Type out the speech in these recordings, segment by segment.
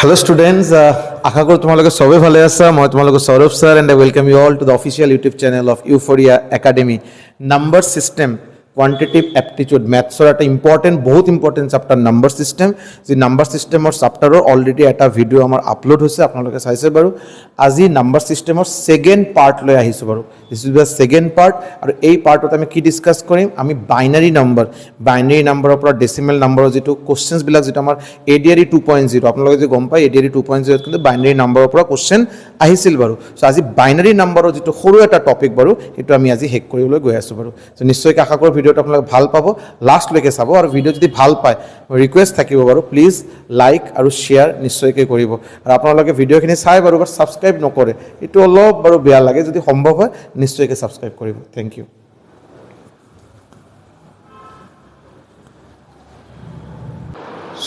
Hello students, আশা কৰো তোমালোকে সবে ভালে আছা। মই তোমালোক Saurav sir and I welcome you all to the official YouTube channel of Euphoria Academy. Number system, quantitative aptitude, maths or একটা important, বহুত important chapter number system. যে number system or chapter already এটা ভিডিও আমাৰ upload হৈছে, আপোনালোকে চাইছে বাৰু। আজি number system or second part লৈ আহিছো বাৰু। This is the second part আৰু এই পাৰ্টত আমি কি ডিসকাস কৰিম? আমি বাইনাৰী নাম্বাৰৰ পৰা ডেসিমেল নাম্বাৰৰ যেটো কোশ্চেনছ বিলাক যেটো আমাৰ ADRE 2.0 আপোনালোকে যে গম পায় ADRE 2.0 কিন্তু বাইনাৰী নাম্বাৰৰ পৰা কোশ্চেন আহিছিল বাৰু। সো আজি বাইনাৰী নাম্বাৰৰ যেটো সৰু এটা টপিক বাৰু এটো আমি আজি হেক কৰিবলৈ গৈ আছো বাৰু। সো নিশ্চয়কৈ আশা কৰো ভিডিওটো আপোনালোকে ভাল পাব, লাষ্ট লৈকে চাব আৰু ভিডিও যদি ভাল পায় ৰিকুৱেষ্ট থাকিব বাৰু প্লিজ লাইক আৰু শেয়াৰ নিশ্চয়কৈ কৰিব আৰু আপোনালোকে ভিডিওখিনি চাই বাৰু সাবস্ক্ৰাইব নকৰে এটো অলপ বাৰু বেয়া লাগে, যদি সম্ভৱ হয় নিশ্চয়কৈ সাবস্ক্ৰাইব কৰিব। Thank you.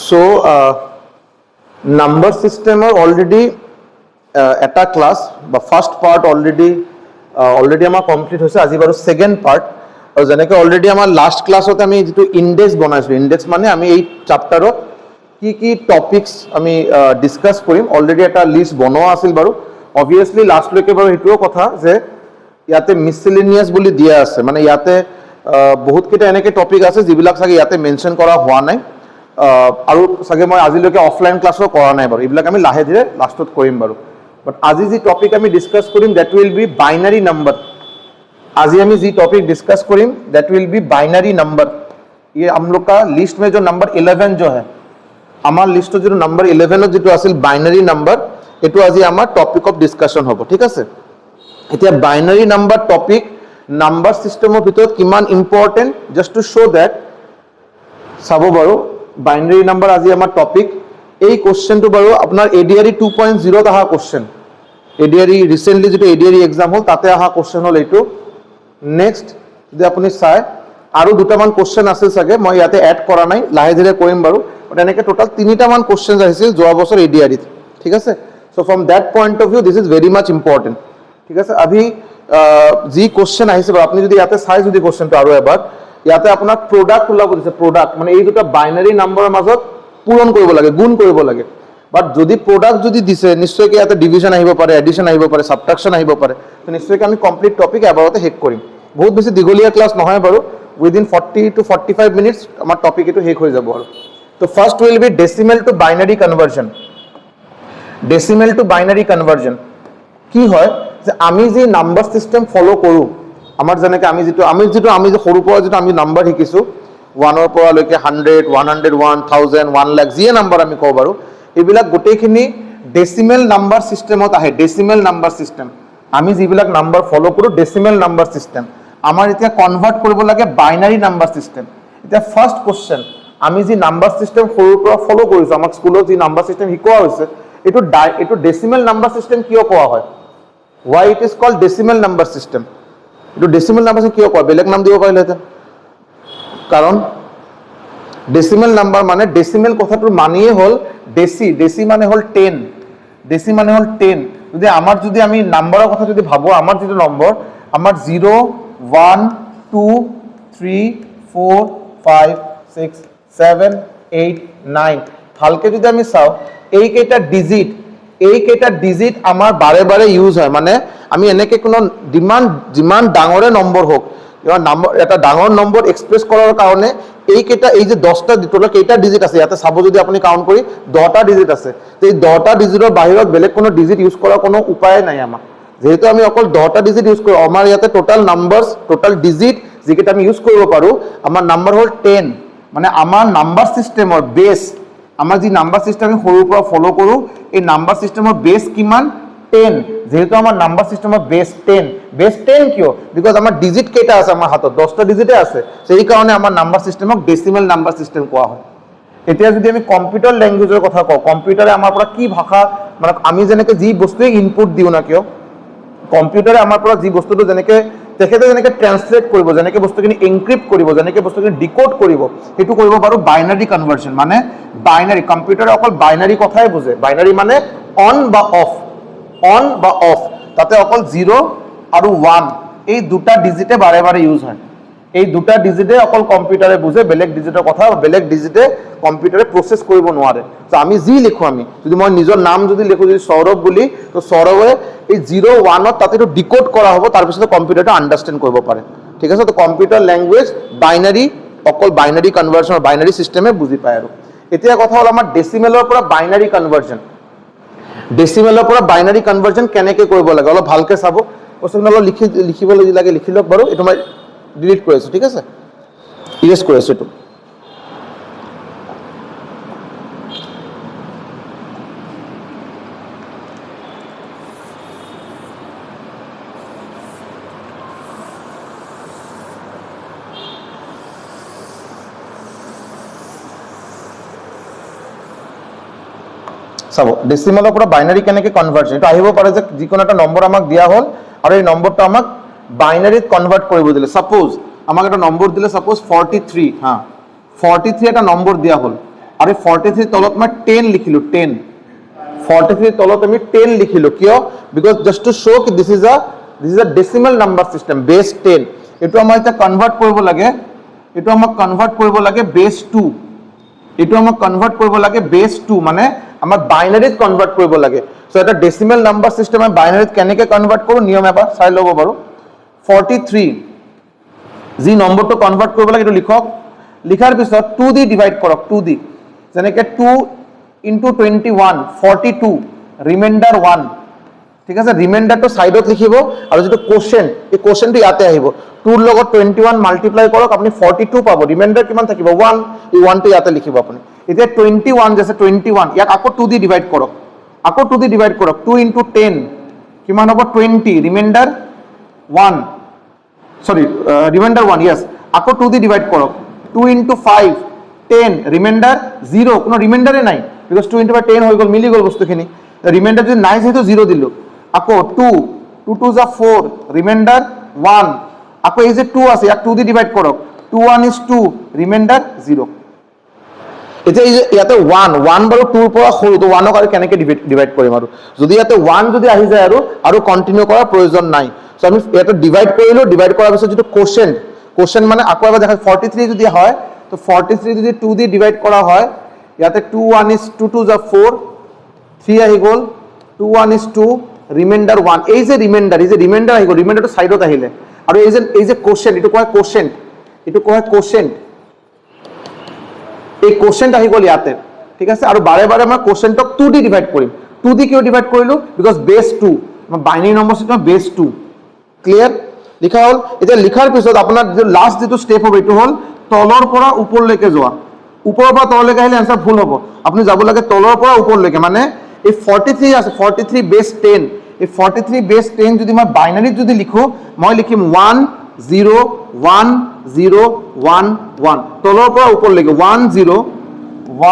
So number system are already এটা ক্লাস বা ফার্স্ট পার্ট অলরেডি আমাৰ কমপ্লিট হৈছে। আজি বাৰু সেকেন্ড পার্ট আৰু যেনেকৈ অলরেডি আমাৰ লাস্ট ক্লাসত আমি যেটো ইনডেক্স বনাইছো, ইনডেক্স মানে আমি এই চ্যাপ্টাৰত কি টপিকস আমি ডিসকাস কৰিম অলরেডি এটা লিস্ট বনোৱা আছিল বাৰু। অবভিয়াসলি লাস্ট লৈকে বাৰু এটোও কথা যে ইয়াতে মিসেলেনিয়াস বুলি দিয়া আছে, মানে ইয়াতে বহুত কেইটা এনেকে টপিক আছে যিবিলাক চাগে ইয়াতে মেনশন কৰা হোৱা নাই আৰু চাগে মই আজিলৈকে অফলাইন ক্লাসও কৰা নাই বাৰু। এইবিলাক আমি লাহে ধীৰে লাষ্টত কৰিম বাৰু। বাট আজি যি টপিক আমি discuss Karim that will be binary number. আজি আমি যি টপিক डिस्कस करें that will be binary number. ये हम लोग का लिस्ट में जो नंबर 11 जो है, हमार लिस्ट जो नंबर 11 जो आसिल बाइनरी नंबर एटू আজি আমার टॉपिक ऑफ डिस्कशन होबो, ठीक আছে। এতিয়া बाइनरी नंबर टॉपिक नंबर सिस्टमर ভিতৰত কিমান important just to show that চাব বাৰু। बाइनरी नंबर আজি আমার टॉपिक এই কোশ্চেনটো বাৰু আপোনাৰ ADRE 2.0 ত আহা কোশ্চেন। ADRE রিসেন্টলি যেটো ADRE एग्जाम হল তাতে আহা কোশ্চেন হল এইটো। নেক্সট যদি আপুনি চাই আৰু দুটামান কোশ্চেন আছে চাগে, মই ইয়াতে এড কৰা নাই, লাহে ধীৰে কৰিম বাৰু। বাট এনেকে টোটাল তিনিটা মান কোশ্চেন আহিছিল যোৱা বছৰ ADRE, ঠিক আছে। So from that point of view this is very much important, ঠিক আছে। আজি যি কোশ্চেন আহিছে বাৰু আপুনি যদি ইয়াতে চাই যদি কোশ্চেনটো আৰু এবাৰ ইয়াতে আপোনাক প্ৰডাক্ট ওলাব দিছে। প্ৰডাক্ট মানে এই দুটা বাইনারি নাম্বাৰৰ মাজত পূৰণ কৰিব লাগে, গুণ কৰিব লাগে। বাট যদি প্ৰডাক্ট যদি দিছে নিশ্চয়কৈ ইয়াতে ডিভিজন আহিব পাৰে, এডিশন আহিব পাৰে, সাবট্ৰাকশন আহিব পাৰে। তো নিশ্চয়কৈ আমি কমপ্লিট টপিক এবাৰতে শেষ কৰিম। বহুত বেছি দীঘলীয়া ক্লাস নহয় বাৰু, উইদিন 40 to 45 মিনিটস আমাৰ টপিক এটো শেষ হৈ যাব আৰু। তো first will be decimal to binary conversion. Decimal to binary conversion কি হয় যে আমি যে নাম্বার সিস্টেম ফলো কৰো, আমাৰ যেনেকৈ আমি যে সৰুৰ পৰা যেটো আমি নাম্বাৰ শিকিছো 1 ৰ পৰা লৈকে 100, 101, 1000, 1 লাখ যিয়ে নাম্বাৰ আমি কওঁ বাৰু, এইবিলাক গোটেইখিনি ডেসিমেল নাম্বাৰ সিস্টেমত আহে। ডেসিমেল নাম্বাৰ সিস্টেম আমি যিবিলাক নাম্বাৰ ফলো কৰো ডেসিমেল নাম্বাৰ সিস্টেম আমাৰ এতিয়া কনভার্ট কৰিব লাগে বাইনারি নাম্বাৰ সিস্টেম। এতিয়া ফার্স্ট কোশ্চেন, আমি যি নাম্বাৰ সিস্টেম সৰুৰ পৰা ফলো কৰিছো, আমাক স্কুলত যি নাম্বাৰ সিস্টেম শিকোৱা হৈছে এইটো ডেসিমেল নাম্বাৰ সিস্টেম কিয় কোৱা হয়? why it is called decimal number system? এইটো ডেসিমেল নাম্বাৰ সিস্টেম কিয় কয়? বেলেগ নাম দিব পাৰিলেহেঁতেন। কাৰণ ডেসিমেল নাম্বাৰ মানে ডেসিমেল কথাটোৰ মানেই হল ডেসি। ডেসি মানে হল 10, ডেসি মানে হল 10। যদি আমি নাম্বাৰৰ কথা যদি ভাবো, আমাৰ যেটো নম্বৰ আমাৰ 0, 1, 2, 3, 4, 5, 6, 7, 8, 9 ভালকে যদি আমি চাও এই কেইটা ডিজিট আমাৰ বাৰে বাৰে ইউজ হয়। মানে আমি এনেকে কোনো যিমান ডাঙৰে নম্বৰ হোক, এটা ডাঙৰ নম্বৰ এক্সপ্ৰেছ কৰাৰ কাৰণে এই যে 10টা টোটাল কেইটা ডিজিট আছে ইয়াতে চাব যদি আপুনি কাউন্ট কৰি 10টা ডিজিট আছে। তো এই 10টা ডিজিটৰ বাহিৰত বেলেগ কোনো ডিজিট ইউজ কৰাৰ কোনো উপায় নাই আমাৰ। যেহেতু আমি অকল 10টা ডিজিট ইউজ কৰো, আমাৰ ইয়াতে টোটাল নাম্বাৰস, টোটাল ডিজিট যিকেইটা আমি ইউজ কৰিব পাৰো, আমাৰ নাম্বাৰ হল 10। মানে আমাৰ নাম্বাৰ সিস্টেমৰ বেস, আমাৰ যি নাম্বাৰ সিস্টেম আমি সৰুৰ পৰা ফলো কৰো এই নাম্বাৰ সিস্টেমৰ বেস কিমান? 10। যেহেতু আমাৰ নাম্বাৰ সিস্টেমৰ বেস 10। বেস 10 কিয়? বিকজ আমাৰ ডিজিট কেইটা আছে আমাৰ হাতত 10টা ডিজিটে আছে। সেই কাৰণে আমাৰ নাম্বাৰ সিস্টেমক ডেসিমেল নাম্বাৰ সিস্টেম কোৱা হয়। এতিয়া যদি আমি কম্পিউটাৰ ল্যাঙ্গুৱেজৰ কথা কওঁ, কম্পিউটাৰে আমাৰ পৰা কি ভাষা, মানে আমি যেনেকৈ যি বস্তুৱে ইনপুট দিও না কিয়, কম্পিউটাৰে আমাৰ পৰা যি বস্তুটো যেনেকৈ ট্ৰান্সলেট কৰিব, যেনেকৈ বস্তুখিনি এনক্ৰিপ্ট কৰিব, যেনেকৈ বস্তুখিনি ডিকোড কৰিব, সেইটো কৰিব পাৰো বাইনারি কনভার্সন। মানে বাইনারি, কম্পিউটাৰে অকল বাইনারি কথাই বুজে। বাইনারি মানে অন বা অফ, তাতে অকল 0 আৰু 1 এই দুটা ডিজিটে বাৰে বাৰে ইউজ হয়। এই দুটা ডিজিটে অকল কম্পিউটাৰে বুজে, বেলেগ ডিজিটৰ কথা বেলেগ ডিজিটে কম্পিউটাৰে প্ৰচেছ কৰিব নোৱাৰে। তো আমি যি লিখো, আমি যদি মই নিজৰ নাম যদি লিখো যদি সৌৰভ বুলি, তো সৌৰভে এই 0 1 তাতে এইটো ডিকোড কৰা হ'ব, তাৰপিছত কম্পিউটাৰটো আণ্ডাৰষ্টেণ্ড কৰিব পাৰে। ঠিক আছে, তো কম্পিউটাৰ লেংগুৱেজ বাইনাৰী, অকল বাইনাৰী কনভাৰ্জন বাইনাৰী চিষ্টেমে বুজি পায়। আৰু এতিয়া কথা হ'ল আমাৰ ডেচিমেলৰ পৰা বাইনাৰী কনভাৰ্জন। ডেচিমেলৰ পৰা বাইনাৰী কনভাৰ্জন কেনেকৈ কৰিব লাগে অলপ ভালকৈ চাব। বস্তুখিনি অলপ লিখিব লাগে, লিখি লওক বাৰু। এইটো মই ডিলিট কৰি আছোঁ, ঠিক আছে, ইৰেজ কৰি আছোঁ এইটো। চাব ডেচিমেলৰ পৰা বাইনাৰী কেনেকৈ কনভাৰ্জন, এইটো আহিব পাৰে যে যিকোনো এটা নম্বৰ আমাক দিয়া হ'ল আৰু এই নম্বৰটো আমাক বাইনাৰীত কনভাৰ্ট কৰিব দিলে। সাপোজ আমাক এটা নম্বৰ দিলে, সাপোজ 43, হা 43 এটা নম্বৰ দিয়া হ'ল আৰু 43 তলত মই 10 লিখিলোঁ, 10 43 তলত আমি 10 লিখিলোঁ। কিয়? বিকজ জাষ্ট টু শ্ব' কি this is a decimal number system, বেছ 10। এইটো আমাক এতিয়া কনভাৰ্ট কৰিব লাগে, এইটো আমাক কনভাৰ্ট কৰিব লাগে বেছ 2, এইটো আমাক কনভাৰ্ট কৰিব লাগে বেছ 2, মানে আমাক বাইনাৰীত কনভাৰ্ট কৰিব লাগে। চ' এটা ডেচিমেল নাম্বাৰ চিষ্টেম আমি বাইনাৰীত কেনেকৈ কনভাৰ্ট কৰোঁ নিয়ম এবাৰ চাই ল'ব বাৰু। 43 যি নম্বৰটো কনভাৰ্ট কৰিব লাগে এইটো লিখক, লিখাৰ পিছত 2 দি ডিভাইড কৰক, 2 দি, যেনেকৈ 2 × 21 42, ৰিমাইণ্ডাৰ 1, ঠিক আছে, ৰিমাইণ্ডাৰটো ছাইডত লিখিব আৰু যিটো কোশ্চেণ্ট, এই কোশ্চেণ্টটো ইয়াতে আহিব। 2ৰ লগত 21 মাল্টিপ্লাই কৰক, আপুনি 42 পাব, ৰিমাইণ্ডাৰ কিমান থাকিব 1, এই 1টো ইয়াতে লিখিব আপুনি। এতিয়া 21 যে আছে 21, ইয়াক আকৌ 2 দি ডিভাইড কৰক, আকৌ 2 দি ডিভাইড কৰক, 2 × 10 কিমান হ'ব 20, ৰিমাইণ্ডাৰ 1, সৰি ৰিমাইণ্ডাৰ 1, য়েছ, আকৌ 2 দি ডিভাইড কৰক, 2 × 5 10, ৰিমাইণ্ডাৰ 0, কোনো ৰিমাইণ্ডাৰে নাই, বিকজ 2 × 5 10 হৈ গ'ল, মিলি গ'ল বস্তুখিনি। ৰিমাইণ্ডাৰ যদি নাই সেইটো 0 দিলোঁ, আকৌ 2 2 যা 4, ৰিমাইণ্ডাৰ 1, আকৌ এই যে 2 আছে ইয়াক 2 দি ডিভাইড কৰক, 2 1 is 2, ৰিমাইণ্ডাৰ 0। এতিয়া এই যে ইয়াতে 1 বাৰু 2ৰ পৰা সৰু, তো 1ক আৰু কেনেকৈ ডিভাইড কৰিম? আৰু যদি ইয়াতে 1 যদি আহি যায় আৰু কণ্টিনিউ কৰাৰ প্ৰয়োজন নাই। চ' আমি ইয়াতে ডিভাইড কৰিলোঁ, ডিভাইড কৰাৰ পিছত যিটো কোশ্চেণ্ট মানে আকৌ এবাৰ দেখা 43 যদি হয়, তো 43 যদি 2 দি ডিভাইড কৰা হয়, ইয়াতে 2 1 is 2 2 যা 4, 3 আহি গ'ল, 2 1 is 2, ৰিমাইণ্ডাৰ 1, এই যে ৰিমাইণ্ডাৰ আহি গ'ল, ৰিমাইণ্ডাৰটো ছাইডত আহিলে, আৰু এই যে কোশ্চেণ্ট, এইটো কোৱা কোশ্চেণ্ট, এইটো কোৱা কোশ্চেণ্ট, এই কোশ্চেণ্ট আহি গ'ল ইয়াতে, ঠিক আছে। আৰু বাৰে বাৰে মই কোশ্চেণ্টক 2 দি ডিভাইড কৰিম। 2 দি কিয় ডিভাইড কৰিলোঁ? বিকজ বেছ 2, বাইনাৰী নম্বৰ চিষ্টেম বেছ 2। ক্লিয়াৰ? লিখা হ'ল। এতিয়া লিখাৰ পিছত আপোনাৰ লাষ্ট যিটো ষ্টেপ হ'ব এইটো হ'ল তলৰ পৰা ওপৰলৈকে যোৱা। ওপৰৰ পৰা তললৈকে আহিলে এনচাৰ ভুল হ'ব, আপুনি যাব লাগে তলৰ পৰা ওপৰলৈকে, মানে এই 43 আছে, 43 বেছ 10, এই 43 বেছ 10 যদি মই বাইনাৰীত যদি লিখোঁ, মই লিখিম 1 0 1 0 1 1, তলৰ পৰা ওপৰলৈকে 1 0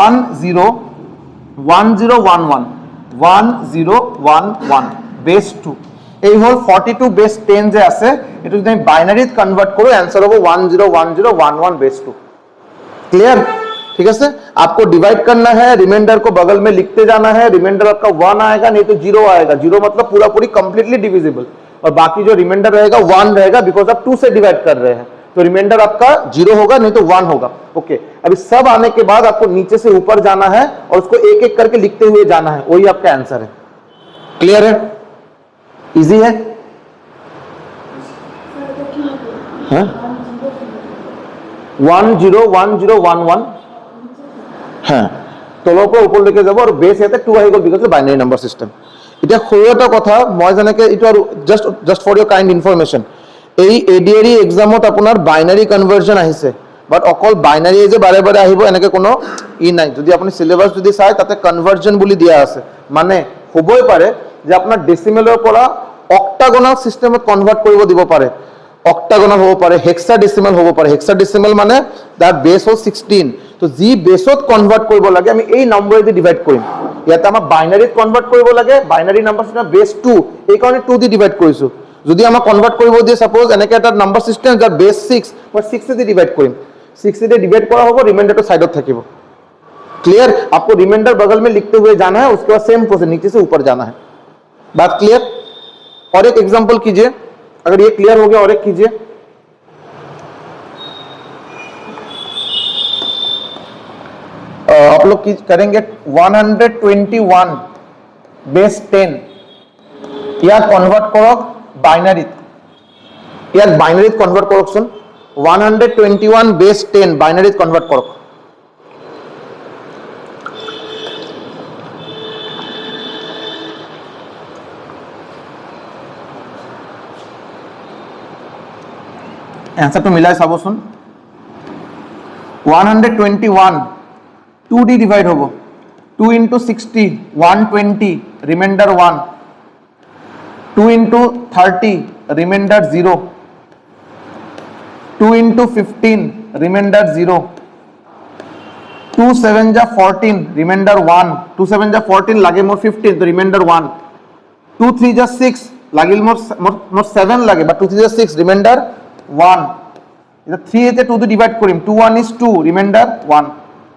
1 0 1 0 1 1 1 0 1 1 বেছ 2। এই হ'ল 42 বেছ 10 যে আছে, এইটো যদি আমি বাইনাৰীত কনভাৰ্ট কৰোঁ এনচাৰ হ'ব 1 0 1 0 1 1 बेस 2। क्लियर? ठीक है, आपको डिवाइड करना है, रिमाइंडर को बगल में लिखते जाना है, रिमाइंडर आपका 1 आएगा नहीं तो 0 आएगा, 0 मतलब पूरा पूरी कंप्लीटली डिविजिबल, और बाकी जो रिमाइंडर रहेगा 1 रहेगा, बिकॉज आप 2 से डिवाइड कर रहे हैं, तो रिमाइंडर आपका 0 होगा नहीं तो 1 होगा। ओके, अभी सब आने के बाद आपको नीचे से ऊपर जाना है और उसको एक एक करके लिखते हुए जाना है, वही आपका आंसर है। क्लियर है? इजी है? 1 0 1 0 1 1, হ্যাঁ, তলৰ পৰা ওপৰলৈকে যাব আৰু বেছ ইয়াতে 2 আহি গ'ল, বিকজ বাইনাৰী নাম্বাৰ চিষ্টেম। এতিয়া সৰু এটা কথা, মই যেনেকৈ এইটো আৰু just for your kind information, এই ADRE এক্সামত আপোনাৰ বাইনাৰী কনভাৰ্জন আহিছে, বাট অকল বাইনাৰী যে বাৰে বাৰে আহিব এনেকৈ কোনো নাই। যদি আপুনি চিলেবাছ যদি চায় তাতে কনভাৰ্জন বুলি দিয়া আছে, মানে হ'বই পাৰে যে আপোনাৰ ডেচিমেলৰ পৰা অক্টাগনাল চিষ্টেমত কনভাৰ্ট কৰিব দিব পাৰে, অক্টাগনাল হ'ব পাৰে, হেক্সাডেচিমেল হ'ব পাৰে। হেক্সাডেচিমেল মানে তাৰ বেছ হ'ল 16, তো যি বেছত কনভাৰ্ট কৰিব লাগে আমি এই নম্বৰেদি ডিভাইড কৰিম। ইয়াতে আমাক বাইনাৰীত কনভাৰ্ট কৰিব লাগে, বাইনাৰী নাম্বাৰ চিষ্টেম বেছ 2, এইকাৰণে 2 দি ডিভাইড কৰিছোঁ। যদি আমাক কনভাৰ্ট কৰিব দিয়ে সাপোজ এনেকৈ এটা নাম্বাৰ চিষ্টেম যাৰ বেছ 6, মই 6 দি ডিভাইড কৰিম, 6 দি डिवाइड करा होगा, रिमाइंडर तो साइड থাকিব। क्लियर? आपको रिमाइंडर बगल में लिखते हुए जाना है, उसके बाद सेम प्रोसेस नीचे से ऊपर जाना है। बात क्लियर? और एक एग्जांपल कीजिए, अगर ये क्लियर हो गया और एक कीजिए। आप लोग करेंगे 121 बेस 10 या कन्वर्ट करक বাইনারিত ইয়াক বাইনারিত কনভার্ট করকচোন 121 বেস 10 বাইনারিত কনভার্ট করক आंसर तो मिला है सबोसन 121 2d डिवाइड होबो 2 into 60 120 reminder 1 2 into 30 reminder 0 2 into 15 reminder 0 2 7 जा 14 रिमाइंडर 1 2 7 जा 14 लागे मोर 15 तो रिमाइंडर 1 2 3 जा 6 लागिल मोर 7 लागे बट 2 3 जा 6 रिमाइंडर 1 এটা 3 এতে 2 দি ডিভাইড কৰিম 2 1 is 2 রিমাইন্ডার 1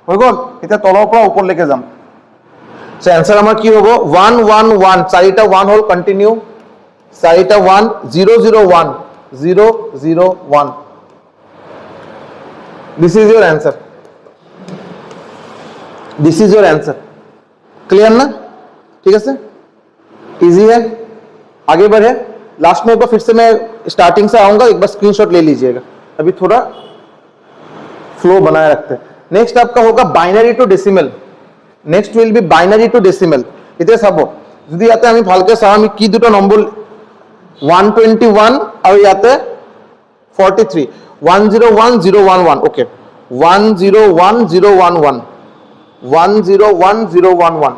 হৈ গল এটা তলৰ পৰা ওপৰ লৈকে যাম সো आंसर আমাৰ কি হ'ব 1 1 1 চাৰিটা 1 হল কন্টিনিউ চাৰিটা 1 0 0 1 0 0 1 this is your answer this is your answer clear ना ठीक है इजी है आगे बढ़े लास्ट में एक बार फिर से मैं स्टार्टिंग से आऊंगा एक बार स्क्रीनशॉट ले लीजिएगा अभी थोड़ा फ्लो बनाए रखते हैं नेक्स्ट आपका होगा binary to decimal next will be binary to decimal इते सब যদি ইয়াতে আমি ভালকে চাও আমি কি দুটো নম্বৰ 121 আৰু ইয়াতে 43 101011 ওকে 101011 101011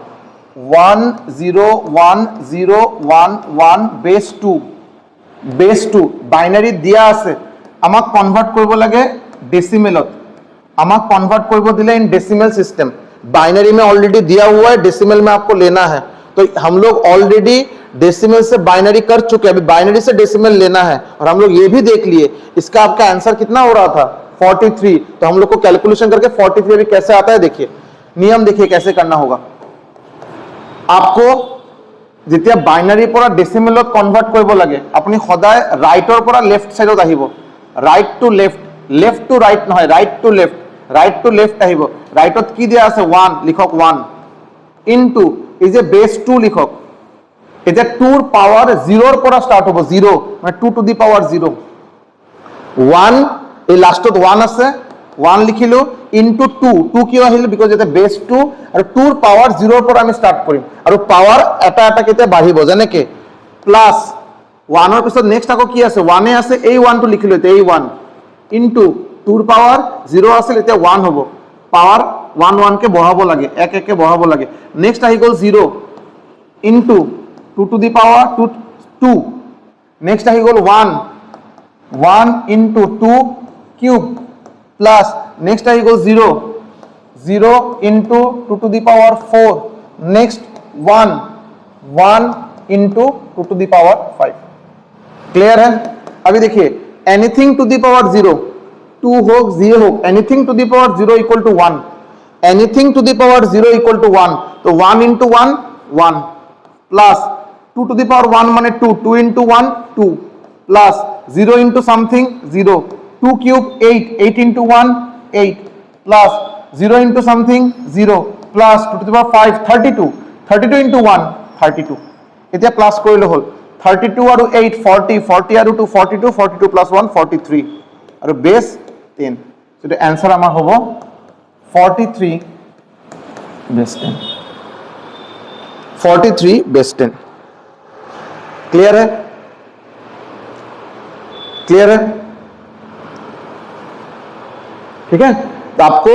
101011 बेस 2 বাইনারি দিয়া আছে আমাক কনভার্ট করব লাগে डेसिमलत আমাক कन्वर्ट करब दिले इन डेसिमल सिस्टम बाइनरी में ऑलरेडी दिया हुआ है डेसिमल में आपको लेना है तो हम लोग ऑलरेडी डेसिमल से बाइनरी कर चुके हैं अभी बाइनरी से डेसिमल लेना है और हम लोग ये भी देख लिए इसका आपका आंसर कितना हो रहा था 43 तो हम लोग को कैलकुलेशन करके 43 अभी कैसे आता है देखिए नियम देखिए कैसे करना होगा आपको যেতিয়া বাইনারি পৰা ডেসিমেলত কনভার্ট কৰিব লাগে আপুনি সদায় ৰাইটৰ পৰা লেফট সাইডত আহিব राइट टू राइट নহয় राइट टू लेफ्ट আহিব राइटত কি দিয়া আছে 1 লিখক 1 ইনটু এই যে বেস 2 লিখক এটা 2 ৰ পাৱাৰ 0 ৰ পৰা স্টার্ট হ'ব 0 মানে 2 টু দি পাৱাৰ 0 1 এই লাষ্টত 1 আছে 1 লিখিলো ইনটু 2 2 কিয় আহিল বিকজ এটা বেস 2 আৰু 2 ৰ পাৱাৰ 0 ৰ পৰা আমি স্টার্ট কৰিম আৰু পাৱাৰ এটা এটা কেতে বাঢ়িব যেনেকে প্লাস 1 ৰ পিছত নেক্সট আকৌ কি আছে 1 এ আছে এই 1 টো লিখিলো এতে এই 1 ইনটু 2 ৰ পাৱাৰ 0 আছিল এতিয়া 1 হ'ব পাৱাৰ 1 1 কে বঢ়াব লাগে 1 1 কে বঢ়াব লাগে নেক্সট আহি গল 0 into 2 to the power 2 next আহি গল 1 1 ইনটু 2 কিউব প্লাস নেক্সট আহি গল 0 0 into 2 to the power 4 next 1 1 into 2 to the power 5 clear है अभी देखिए एनीथिंग टू दी पावर 0 2 हो 0 हो anything to the power 0 equal to 1 anything to the power 0 equal to 1 तो 1 into 1 1 plus 2 to the power 1 माने 2 2 into 1 2 plus 0 into something 0 2 cube 8 8 into 1 8 plus 0 into something 0 plus 2 to the power 5 32 32 into 1 32 এতিয়া plus কৰিলে হল 32 আৰু 8 40 40 আৰু 2 42 42 plus 1 43 আৰু base 10 so the answer আমাৰ হ'ব 43 base 10 43 base 10 क्लियर है ठीक है तो आपको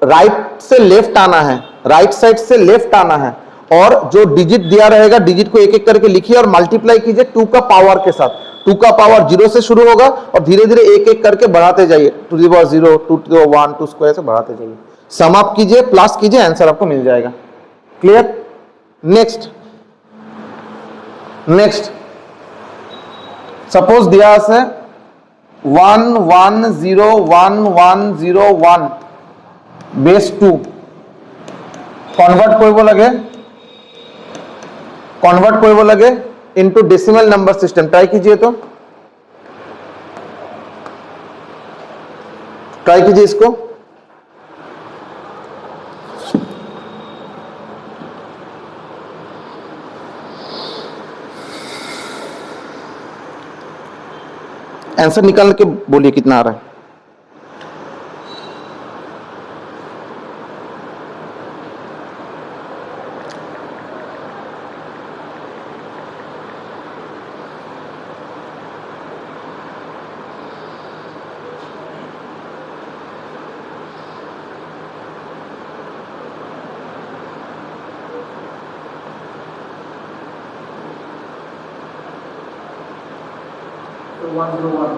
राइट से लेफ्ट आना है राइट साइड से लेफ्ट आना है और जो डिजिट दिया रहेगा डिजिट को एक एक करके लिखिए और मल्टीप्लाई कीजिए 2 का पावर के साथ 2 का पावर 0 से शुरू होगा और धीरे धीरे एक एक करके बढ़ाते जाइए 2 to the power 0 2 to the power 1 2 square से बढ़ाते जाइए सम अप कीजिए प्लस कीजिए आंसर आपको मिल जाएगा क्लियर नेक्स्ट सपोज दिया है 11011101 बेस 2 कन्वर्ट কৰিব লাগে into decimal number system try कीजिए तो ट्राई कीजिए इसको आंसर निकाल के बोलिए कितना आ रहा है। So 101.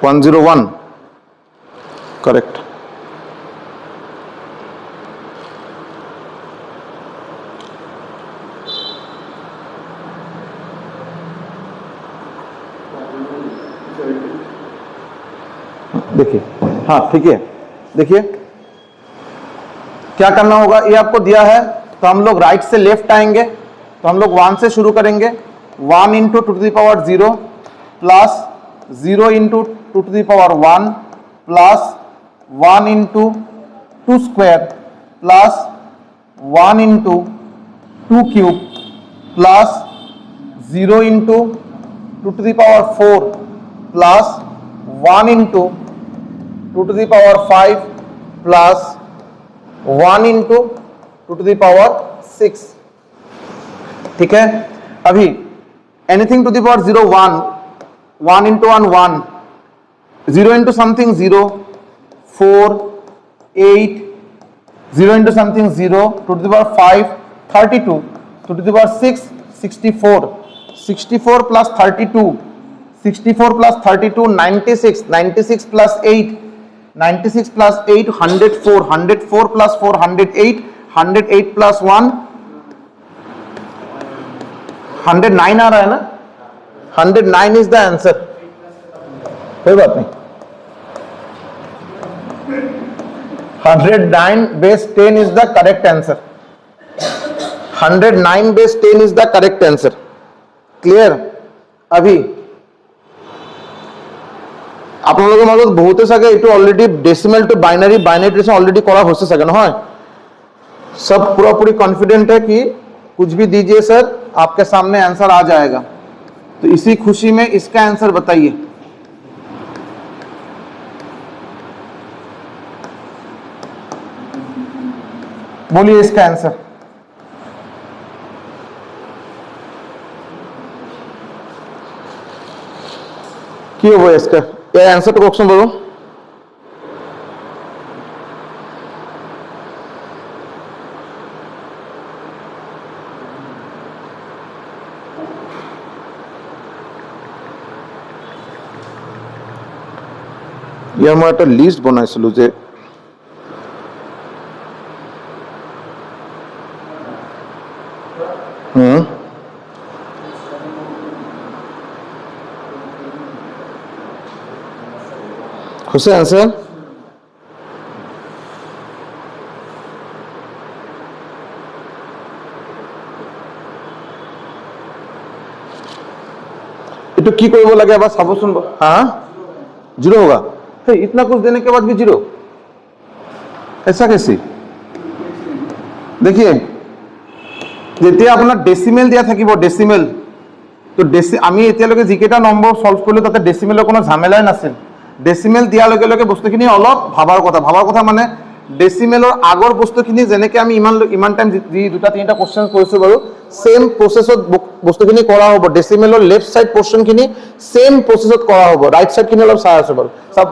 101 करेक्ट। देखिए, हाँ ठीक है। देखिए क्या करना होगा, ये आपको दिया है तो हम लोग राइट से लेफ्ट आएंगे, तो हम लोग 1 से शुरू करेंगे। 1 into 2 to the power 0 plus 0 into 2 to the power 1 plus 1 into 2 square plus 1 into 2 cube plus 0 into 2 to the power 4 plus 1 into 2 to the power 5 plus 1 into 2 to the power 6। ठीक है, अभी anything to the power 0 1, 1 into 1 1, 0 into something 0 4 8, 0 into something 0 2 to the power 5 32, 2 to the power 6 64, 64 plus 32, 64 plus 32 96, 96 plus 8, 96 plus 8 104, 104 plus 4 108, 108 plus 1 109 आ रहा है ना, 109 is the answer. कोई बात नहीं, 109 base 10 is the correct answer. 109 base 10 is the correct answer. Clear? अभी আপোনালোকৰ মাজত বহুতে চাগে এইটো already decimal to binary tradition already কৰা হৈছে চাগে নহয়? सब पूरा पूरी कॉन्फिडेंट है कि कुछ भी दीजिए सर आपके सामने आंसर आ जाएगा। तो इसी खुशी में इसका आंसर बताइए। बोलिए इसका आंसर। কি হবে इसका? ये आंसर तो क्वेश्चन बोलो। ये मैं একটা লিস্ট বনাইছিলো যে खुशी आंसर तो की কৰিব লাগে এবাৰ চাবচোন। हाँ जीरो होगा, तो इतना कुछ देने के बाद भी जीरो, ऐसा कैसे? देखिए যেতিয়া আপোনাৰ ডেসিমেল দিয়া থাকিব ডেসিমেল, তো আমি এতিয়ালৈকে যিকেইটা নম্বৰ সলভ কৰিলো তাতে ডেসিমেলৰ কোনো ঝামেলাই নাছিল। ডেসিমেল দিয়াৰ লগে লগে বস্তুখিনি অলপ ভাবাৰ কথা মানে ডেসিমেলৰ আগৰ বস্তুখিনি যেনেকে আমি ইমান টাইম যি দুটা তিনিটা কোশ্চেন কৰিছো বাৰু সেম প্ৰসেছত বস্তুখিনি কৰা হ'ব। ডেসিমেলৰ লেফট সাইড পোর্শনখিনি সেম প্রসেসত কৰা হ'ব, রাইট সাইড খিনি অলপ চাই আছো বাৰু সব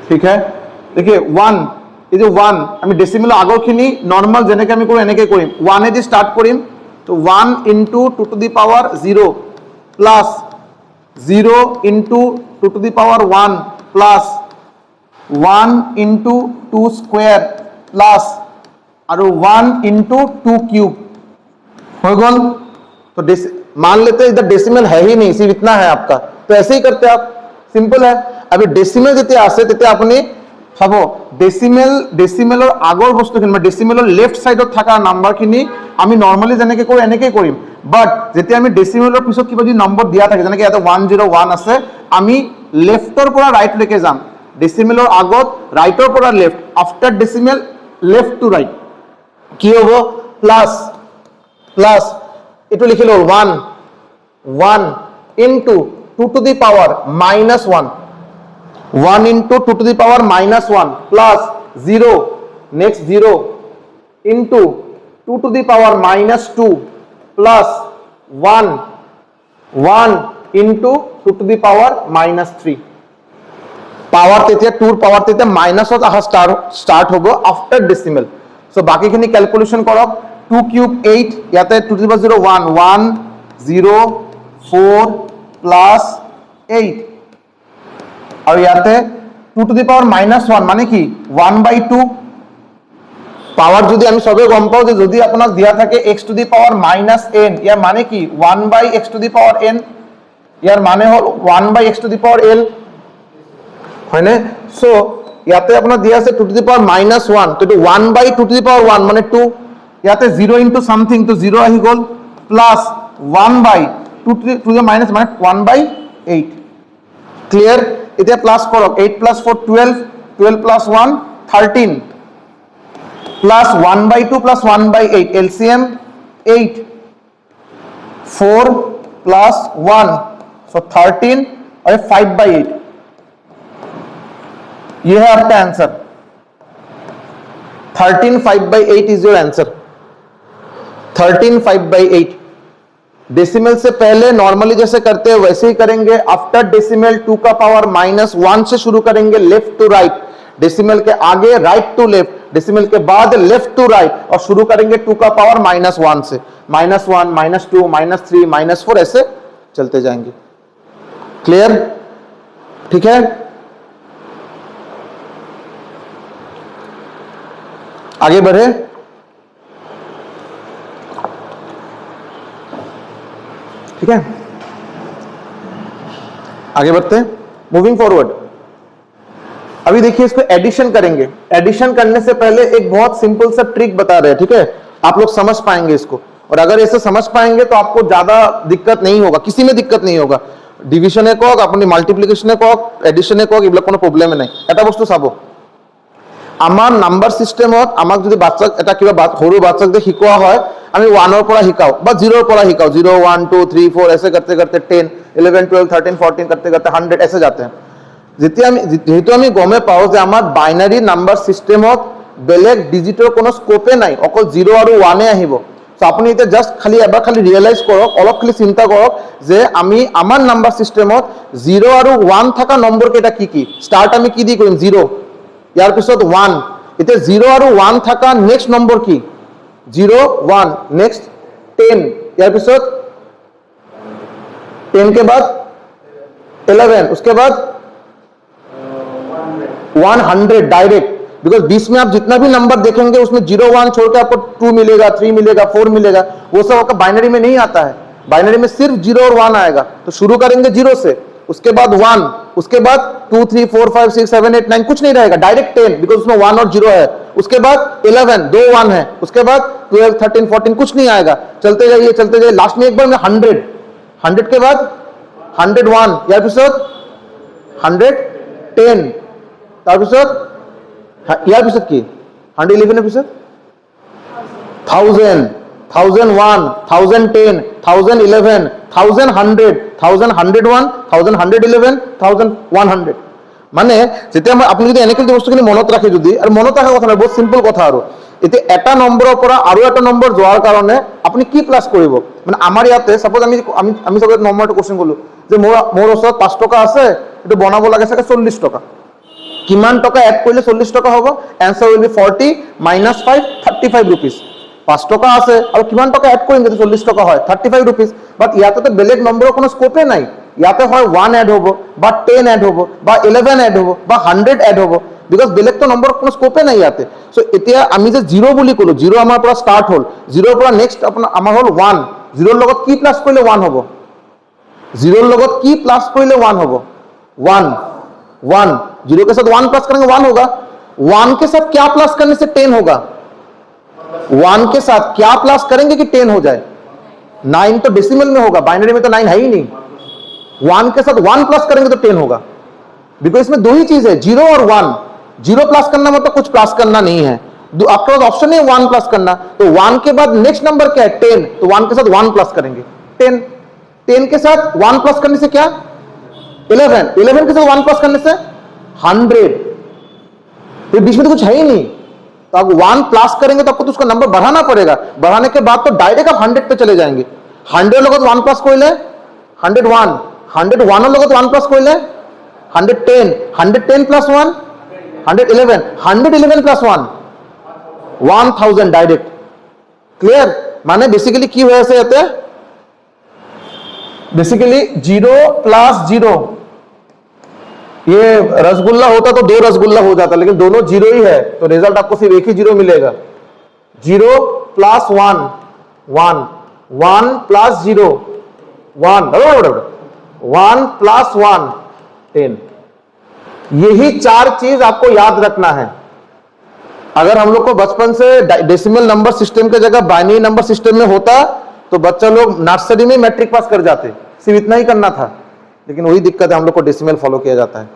ঠিক है। देखिए 1, এই যে 1 আমি ডেসিমেলৰ আগৰখিনি নরমাল যেনেকে আমি কৰো এনেকে কৰিম। 1 এ দি স্টার্ট কৰিম, তো 1 into 2 to the power 0 plus 0 into 2 to the power 1 plus 1 into 2 square plus और 1 इंटू 2 क्यूब हो गल। तो मान लेते हैं इधर डेसिमल है ही नहीं, सिर्फ इतना है आपका, तो ऐसे ही करते आप, सिंपल है। अभी डेसिमल जेते आसे तेते आपनी চাবো ডেসিমেলৰ আগৰ বস্তুখিনি মানে ডেসিমেলৰ লেফট সাইডত থকা নাম্বাৰখিনি আমি নরমালি যেনেকে কৰো এনেকে কৰিম, বাট যেতিয়া আমি ডেসিমেলৰ পিছত কিবা যদি নম্বৰ দিয়া থাকে যেনেকে ইয়াতে 101 আছে আমি লেফটৰ পৰা ৰাইট লৈকে যাম। ডেসিমেলৰ আগত ৰাইটৰ পৰা left, after decimal left to right কি হ'ব প্লাস প্লাস এটো লিখিলো 1 into 2 to the power minus 1, 1 into 2 to the power minus 1 plus 0, next 0 into 2 to the power minus 2 plus 1, 1 into 2 to the power minus 3. পাওয়ার তেতিয়া 2 ৰ পাওয়ার তেতিয়া মাইনাসত আহা start হ'ব after decimal. So বাকিখিনি calculation কৰক। 2 কিউব 8, ইয়াতে 2 to the power 0 1, 1 0 4 plus 8 আৰু ইয়াতে 2 to the power minus 1 মানে কি 1/2। পাওয়ার যদি আমি সবে গম পাও যে যদি আপোনাক দিয়া থাকে x to the power minus n, ইয়াৰ মানে কি 1/x to the power n, ইয়াৰ মানে হল 1/x to the power l, হয়নে? সো ইয়াতে আপোনাৰ দিয়া আছে 2 to the power minus 1, তো 1/2 to the power 1 মানে 2, ইয়াতে 0 into something তো 0 আহি গল প্লাস 1/2 to the minus মানে 1/8। ক্লিয়ার? এতিয়া প্লাস কৰক 8 plus 4 12, 12 plus 1 13 plus 1/2 plus 1/8 LCM 8, 4 plus 1 so 13 और 5/8। ये है आपका answer. 13 5/8 is your answer. 13 5/8। Decimal से पहले नॉर्मली जैसे करते हैं वैसे ही करेंगे। आफ्टर डेसिमल 2 का पावर माइनस 1 से शुरू करेंगे, लेफ्ट टू राइट। डेसिमल के आगे राइट टू लेफ्ट, डेसिमल के बाद लेफ्ट टू राइट और शुरू करेंगे 2 का पावर माइनस 1 से। -1 -2 -3 -4 ऐसे चलते जाएंगे। क्लियर? ठीक है, आगे बढ़े। ठीक है, आगे बढ़ते हैं। मूविंग फॉरवर्ड, अभी देखिए इसको एडिशन करेंगे। एडिशन करने से पहले एक बहुत सिंपल सा ट्रिक बता रहे हैं, ठीक है? आप लोग समझ पाएंगे इसको, और अगर ऐसे समझ पाएंगे तो आपको ज्यादा दिक्कत नहीं होगा, किसी में दिक्कत नहीं होगा। डिविजन एक होगा, अपनी मल्टीप्लिकेशन एक होगा, एडिशन एक होगा, এইবিলাক কোনো প্রবলেম নাই। এটা বস্তু চাবো, আমার নাম্বার সিস্টেমত আমাক যদি বাচ্চাক এটা কিবা সৰু বাচ্চাক যে শিকোৱা হয়, আমি 1 ৰ পৰা শিকাও বা 0 ৰ পৰা শিকাও, 0 1 2 3 4 ऐसे करते करते 10 11 12 13 14 करते करते 100 ऐसे जाते हैं। যেহেতু আমি গমে পাও যে আমার বাইনারি নাম্বার সিস্টেমত বেলেগ ডিজিটৰ কোনো স্কোপে নাই, অকল 0 আৰু 1 এ আহিব। সো আপুনি এটা জাস্ট খালি এবাৰ খালি ৰিয়েলাইজ কৰক, অলপ খালি চিন্তা কৰক যে আমি আমাৰ নাম্বার সিস্টেমত 0 আৰু 1 থাকা নম্বৰ কেইটা কি কি। স্টার্ট আমি কি দি কৰিম 0, ইয়াৰ পিছত 1, এতিয়া 0 আৰু 1 থাকা নেক্সট নম্বৰ কি 0 1, नेक्स्ट 10, यार पिछले 10 के बाद 11, उसके बाद 100 डायरेक्ट। बिकॉज बीच में आप जितना भी नंबर देखेंगे उसमें 0 1 छोड़ के आपको 2 मिलेगा, 3 मिलेगा, 4 मिलेगा, वो सब आपका बाइनरी में नहीं आता है। बाइनरी में सिर्फ 0 और 1 आएगा। तो शुरू करेंगे 0 से, उसके बाद 1, उसके बाद 2 3 4 5 6 7 8 9 कुछ नहीं रहेगा, डायरेक्ट 10 बिकॉज उसमें 1 और 0 है। उसके बाद 11, 2 1 है, उसके बाद 12 13 14 कुछ नहीं आएगा। चलते जाइए, लास्ट में एक बार में 100 के बाद 101, यार पिछले 110, तार पिछले यार पिछले की 111 पिछले 1000 1001 1010 1011 1100 1101 1111 1100 মানে যেতিয়া আপুনি যদি এনেকৈ বস্তুখিনি মনত ৰাখে, যদি আৰু মনত ৰাখা কথা নহয়, বহুত সিম্পল কথা। আৰু এতিয়া এটা নম্বৰৰ পৰা আৰু এটা নম্বৰ যোৱাৰ কাৰণে আপুনি কি প্লাস কৰিব, মানে আমাৰ ইয়াতে সাপোজ আমি সবে নম্বৰটো কোশ্চেন কলো যে মোৰ ওচৰত 5 টকা আছে, এটো বনাব লাগে চাগে 40 টকা, কিমান টকা এড কৰিলে 40 টকা হ'ব? Answer will be 40 minus 5 35 rupees। 5 টকা আছে আৰু কিমান টকা এড কৰিম যদি 40 টকা হয় 35 rupees। বাট ইয়াতে তো বেলেগ নম্বৰৰ কোনো স্কোপে নাই। ইয়াতে হয় 1 এড হ'ব বা 10 এড হ'ব বা 11 এড হ'ব বা 100 এড হ'ব, বিকজ বেলেগ তো নম্বৰৰ কোনো স্কোপে নাই ইয়াতে। সো এতিয়া আমি যে 0 বুলি কলো, 0 আমাৰ পৰা স্টার্ট হল, 0 ৰ পৰা নেক্সট আমাৰ হল 1, 0 ৰ লগত কি প্লাস কৰিলে 1 হ'ব? 0 ৰ লগত কি প্লাস কৰিলে 1 হ'ব? 1 1, 0 के साथ 1 प्लस करेंगे 1 होगा, 1 के साथ क्या प्लस करने से 10 होगा? 1 के साथ क्या प्लस करेंगे कि 10 हो जाए? 9 तो डेसिमल में होगा, बाइनरी में तो 9 है ही नहीं। 1 के साथ 1 प्लस करेंगे तो 10 होगा, बिकॉज इसमें दो ही चीज है, 0 और 1। 0 प्लस करना मतलब कुछ प्लस करना नहीं है, आपके पास ऑप्शन है 1 प्लस करना। तो 1 के बाद नेक्स्ट नंबर क्या है 10, तो 1 के साथ 1 प्लस करेंगे 10। 10 के साथ 1 प्लस करने से क्या 11 11 के साथ 1 प्लस करने से 100, तो बीच में तो कुछ है ही नहीं, तो आप 1 प्लस करेंगे तो आपको तो उसका नंबर बढ़ाना पड़ेगा, बढ़ाने के बाद तो डायरेक्ट आप 100 पे चले जाएंगे। 100 लोगों तो 1 प्लस कोई ले 101, 101 लोगों तो 1 प्लस कोई ले 110, 110 प्लस 1 111, 111 प्लस 1 1000 डायरेक्ट। क्लियर? माने बेसिकली की वजह से होते हैं, बेसिकली 0 प्लस 0, ये रसगुल्ला होता तो 2 रसगुल्ला हो जाता, लेकिन दोनों 0 ही है, तो रिजल्ट आपको सिर्फ एक ही 0 मिलेगा। 0 प्लस 1 1, 1 प्लस 0 1, 1 प्लस 1 10। यही 4 चीज आपको याद रखना है। अगर हम लोग को बचपन से डेसिमल नंबर सिस्टम के जगह बाइनरी नंबर सिस्टम में होता तो बच्चा लोग नर्सरी में मैट्रिक पास कर जाते, सिर्फ इतना ही करना था, लेकिन वही दिक्कत है, हम लोग को डेसिमल फॉलो किया जाता है।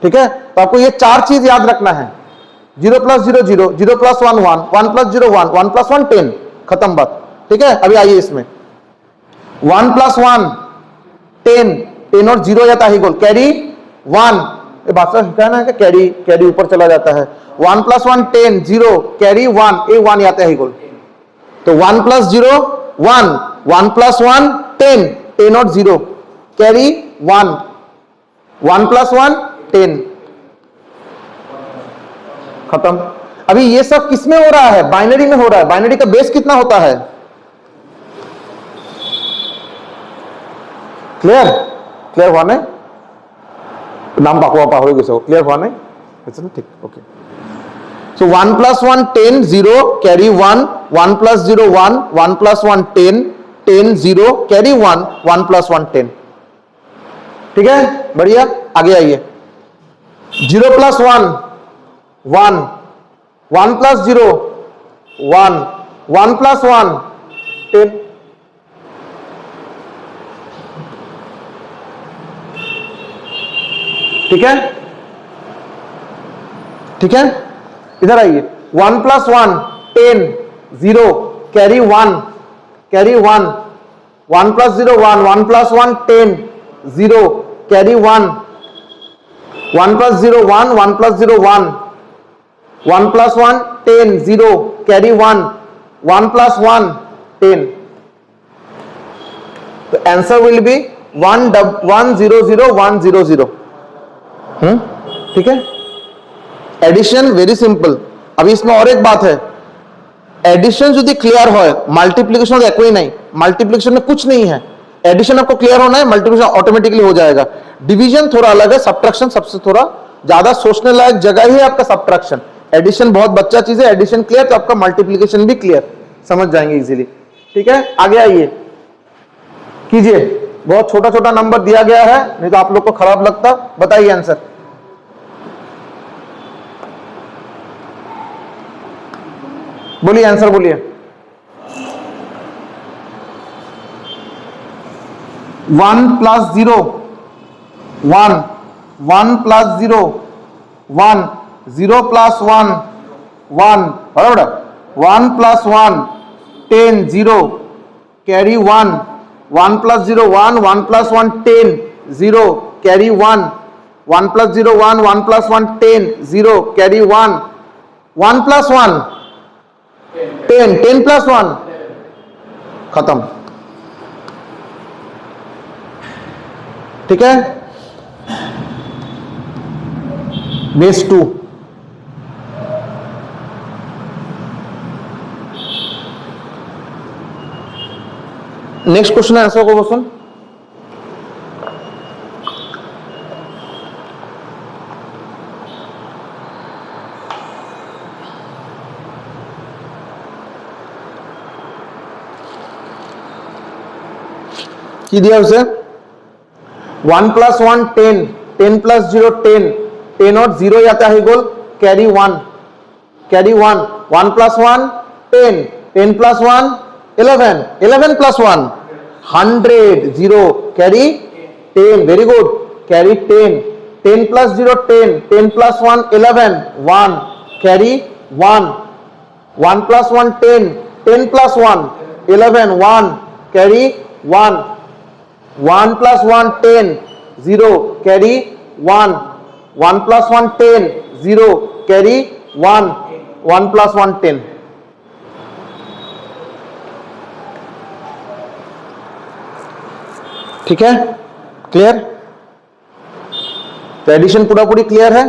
ठीक है, तो आपको ये 4 चीज याद रखना है। 0 प्लस 0 0, 0 प्लस 1 1, 1 प्लस 0 1, 1 प्लस 1 10, खत्म बात। ठीक है, अभी आइए इसमें 1 प्लस 1 10, 10 और 0 जाता है गोल, कैरी 1, ये बादशाह कहना है कि कैरी कैरी ऊपर चला जाता है। 1 प्लस 1 10, 0 कैरी 1, ये 1 आता है गोल, तो 1 प्लस 0 1, 1 प्लस 1 10, 10 और 0 कैरी 1, 1 प्लस 1 10, खत्म। अभी ये सब किस में हो रहा है? बाइनरी में हो रहा है। बाइनरी का बेस कितना होता है? क्लियर? क्लियर हुआ नहीं? नाम पाहर गए, क्लियर हुआ नहीं? ठीक, okay. So 1 plus 1 10, 0 carry 1, 1 plus 0 1, 1 plus 1 10, 10 0 carry 1, 1 plus 1 10। ठीक है, बढ़िया। आगे आइए, 0 plus 1 1, 1 plus 0 1, 1 plus 1 10। ठीक है, ठीक है, इधर आइए। 1 plus 1 10, 0 carry 1, carry 1, 1 plus 0 1, 1 plus 1 10, 0 carry 1, 1 plus 0 1, 1 plus 0 1, 1 plus 1 10, 0 carry 1, 1 plus 1 10। तो आंसर विल बी 1 0 0 1 0 0। ठीक है, एडिशन वेरी सिंपल। अभी इसमें और एक बात है, एडिशन यदि क्लियर हो, मल्टीप्लिकेशन एक ही नहीं, मल्टीप्लिकेशन में कुछ नहीं है। एडिशन आपको क्लियर होना है, मल्टीप्लिकेशन ऑटोमेटिकली हो जाएगा। डिवीजन थोड़ा अलग है, सब्ट्रैक्शन सबसे थोड़ा ज्यादा सोचने लायक जगह ही है आपका सब्ट्रैक्शन। एडिशन बहुत बच्चा चीज है, एडिशन क्लियर तो आपका मल्टीप्लिकेशन भी क्लियर, समझ जाएंगे इजीली। ठीक है, आगे आइए, कीजिए। बहुत छोटा छोटा नंबर दिया गया है, नहीं तो आप लोग को खराब लगता। बताइए आंसर, बोलिए आंसर बोलिए। 1 प्लस 0 1, 1 प्लस 0 1, 0 प्लस 1 1, बराबर। 1 plus 1 10, 0 carry 1, 1 plus 0 1, 1 plus 1 10, 0 carry 1, 1 plus 0 1, 1 plus 1 10, 0 carry 1, 1 plus 1 10, 10 plus 1 खत्म। ठीक है, बेस 2। नेक्स्ट क्वेश्चन आंसर को क्वेश्चन, की दिया उसे 1 प्लस 1 10, 10 प्लस 0 10, 10 और 0 जाता है गोल, carry 1, carry 1, 1 plus 1 10, 10 plus 1 11, 11 plus 1 100, 0 carry 10, very good, carry 10, 10 plus 0 10, 10 plus 1 11, 1 carry 1, 1 plus 1 10, 10 plus 1 11, 1 carry 1, 1 plus 1 10, 0 carry 1, 1 plus 1 10, 0 carry 1, 1 plus 1 10। ठीक है, क्लियर? तो एडिशन पूरा पूरी क्लियर है।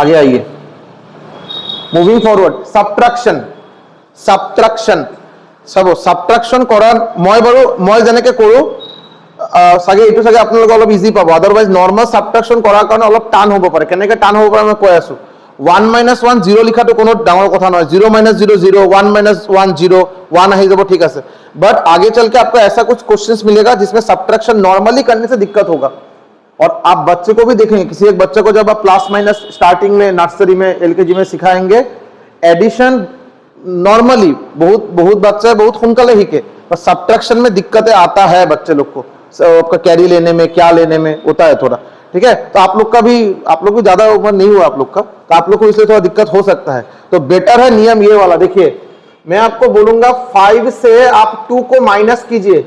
आगे आइए, মুভিং ফরওয়ার্ড। সাবট্রাকশন, সাবট্রাকশন চাব, সাবট্রাকশন কৰাৰ মই যেনেকৈ কৰোঁ চাগে এইটো চাগে আপোনালোকে অলপ ইজি পাব, আদাৰৱাইজ নৰ্মেল সাবট্ৰাকশন কৰাৰ কাৰণে অলপ টান হ'ব পাৰে। কেনেকৈ টান হ'ব পাৰে মই কৈ আছোঁ। 1 minus 1 0 লিখাটো কোনো ডাঙৰ কথা নহয়। 0 minus 0 0, 1 minus 1 0, 1 আহি যাব, ঠিক আছে। बट आगे चल के आपको ऐसा कुछ क्वेश्चंस मिलेगा जिसमें सब्ट्रैक्शन नॉर्मली करने से दिक्कत होगा। और आप बच्चे को भी देखेंगे, किसी एक बच्चे को जब आप प्लस माइनस स्टार्टिंग में नर्सरी में एलकेजी में सिखाएंगे एडिशन नॉर्मली, बहुत बहुत बच्चा बहुत हुनकले ही के, बस सब्ट्रैक्शन में दिक्कतें आता है बच्चे लोग को, आपका कैरी लेने में क्या लेने में होता है थोड़ा। ठीक है, तो आप लोग भी ज्यादा उम्र नहीं हुआ आप लोग का, तो आप लोग को इसलिए थोड़ा दिक्कत हो सकता है। तो बेटर है नियम ये वाला। देखिए मैं आपको बोलूंगा 5 से आप 2 को माइनस कीजिए।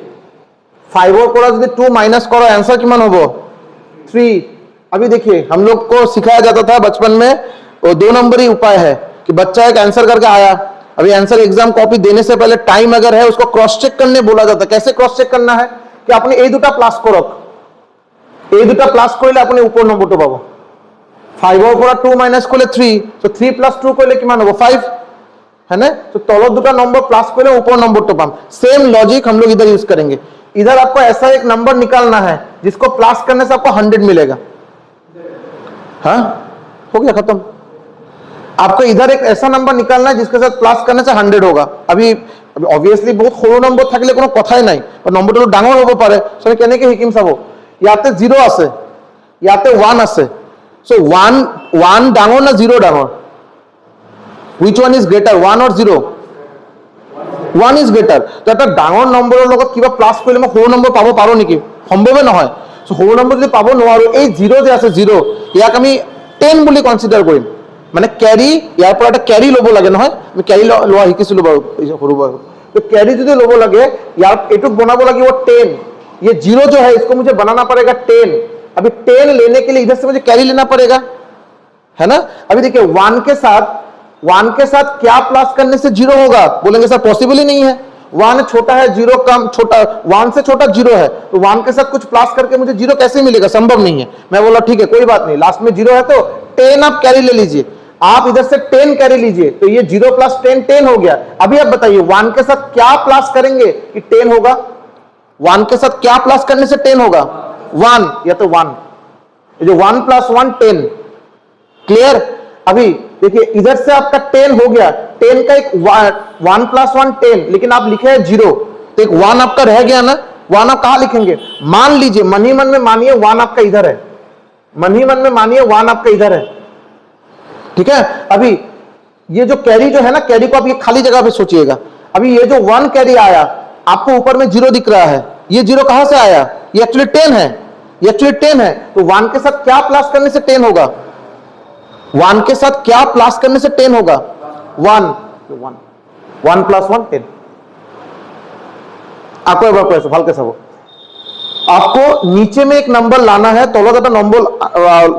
5 पर यदि 2 माइनस करो आंसर किमान होबो 3। अभी देखिए हम लोग को सिखाया जाता था बचपन में, वो 2 नंबर ही उपाय है कि बच्चा एक आंसर करके आया, अभी आंसर एग्जाम कॉपी देने से पहले टाइम अगर है उसको क्रॉस चेक करने बोला जाता है। कैसे क्रॉस चेक करना है कि आपने এই দুটা প্লাস করক, এই দুটা প্লাস করলে আপনি উপর নম্বরটা পাবো। 5 এর পৰা 2 মাইনাস করলে 3, তো 3 + 2 করলে কিমান হবে 5, है ना। तो तलब दुटा नंबर प्लस कर ऊपर नंबर तो पाम। सेम लॉजिक हम लोग इधर यूज करेंगे। इधर आपको ऐसा एक नंबर निकालना है जिसको प्लस करने से आपको 100 मिलेगा। हाँ, हो गया खत्म। आपको इधर एक ऐसा नंबर निकालना है जिसके साथ प्लस करने से 100 होगा। अभी ऑब्वियसली बहुत সৰু নম্বৰ থাকিলে কোনো কথাই নাই, और নম্বৰটো ডাঙৰ হ'ব পাৰে। সো কেনেকৈ হিকিম চাব, ইয়াতে 0 আছে, ইয়াতে 1 আছে, সো 1 ডাঙৰ না 0 ডাঙৰ? Which one is greater, 1 or 0? 1 is greater। তো এটা ডাঙৰ নম্বৰৰ লগত কিবা প্লাস কৰিলে মই সৰু নম্বৰ পাব পাৰো নেকি? সম্ভৱে নহয়। সো সৰু নম্বৰ যদি পাব নোৱাৰো, এই 0 যে আছে 0, ইয়াক আমি 10 বুলি কনসিডাৰ কৰিম। মানে ক্যারি, ইয়াৰ পৰা এটা ক্যারি ল'ব লাগে নহয়, আমি ক্যারি লোৱা শিকিছিলো বাৰু সৰু বাৰু। तो कैरी যদি ল'ব লাগে, ইয়াৰ এটুক बनाबो লাগিব 10। ये 0 जो है इसको मुझे बनाना पड़ेगा 10। अभी 10 लेने के लिए इधर से मुझे कैरी लेना पड़ेगा, है ना। अभी देखिए 1 के साथ क्या प्लस करने से 0 होगा? बोलेंगे सर पॉसिबल ही नहीं है, 1 छोटा है 0 कम, छोटा 1 से छोटा 0 है, तो 1 के साथ कुछ प्लस करके मुझे 0 कैसे मिलेगा? संभव नहीं है। मैं बोला ठीक है कोई बात नहीं, लास्ट में 0 है तो 10 आप कैरी ले लीजिए। आप इधर से 10 कैरी लीजिए, तो ये 0 + 10 10 हो गया। अभी आप बताइए 1 के साथ क्या प्लस करेंगे कि 10 होगा? 1 के साथ क्या प्लस करने से 10 होगा? 1, या तो 1, ये जो 1 + 1 10। क्लियर? अभी देखिए इधर से आपका 10 हो गया, 10 का एक 1 + 1 10, लेकिन आप लिखे हैं 0, तो एक 1 आपका रह गया ना। 1 आप कहां लिखेंगे? मान लीजिए, मन ही मन में मानिए 1 आपका इधर है, मन ही मन में मानिए 1 आपका इधर है। ठीक है, अभी ये जो कैरी जो है ना, कैरी को आप ये खाली जगह पे सोचिएगा। अभी ये जो 1 कैरी आया, आपको ऊपर में 0 दिख रहा है, ये 0 कहां से आया? ये एक्चुअली 10 है, ये एक्चुअली 10 है। तो 1 के साथ क्या प्लस करने से 10 होगा? 1 के साथ क्या प्लस करने से 10 होगा? 1 + 1 10। आपको एक बार कैसे ভালকে চাব, आपको नीचे में एक नंबर लाना है, तলত এটা নম্বৰ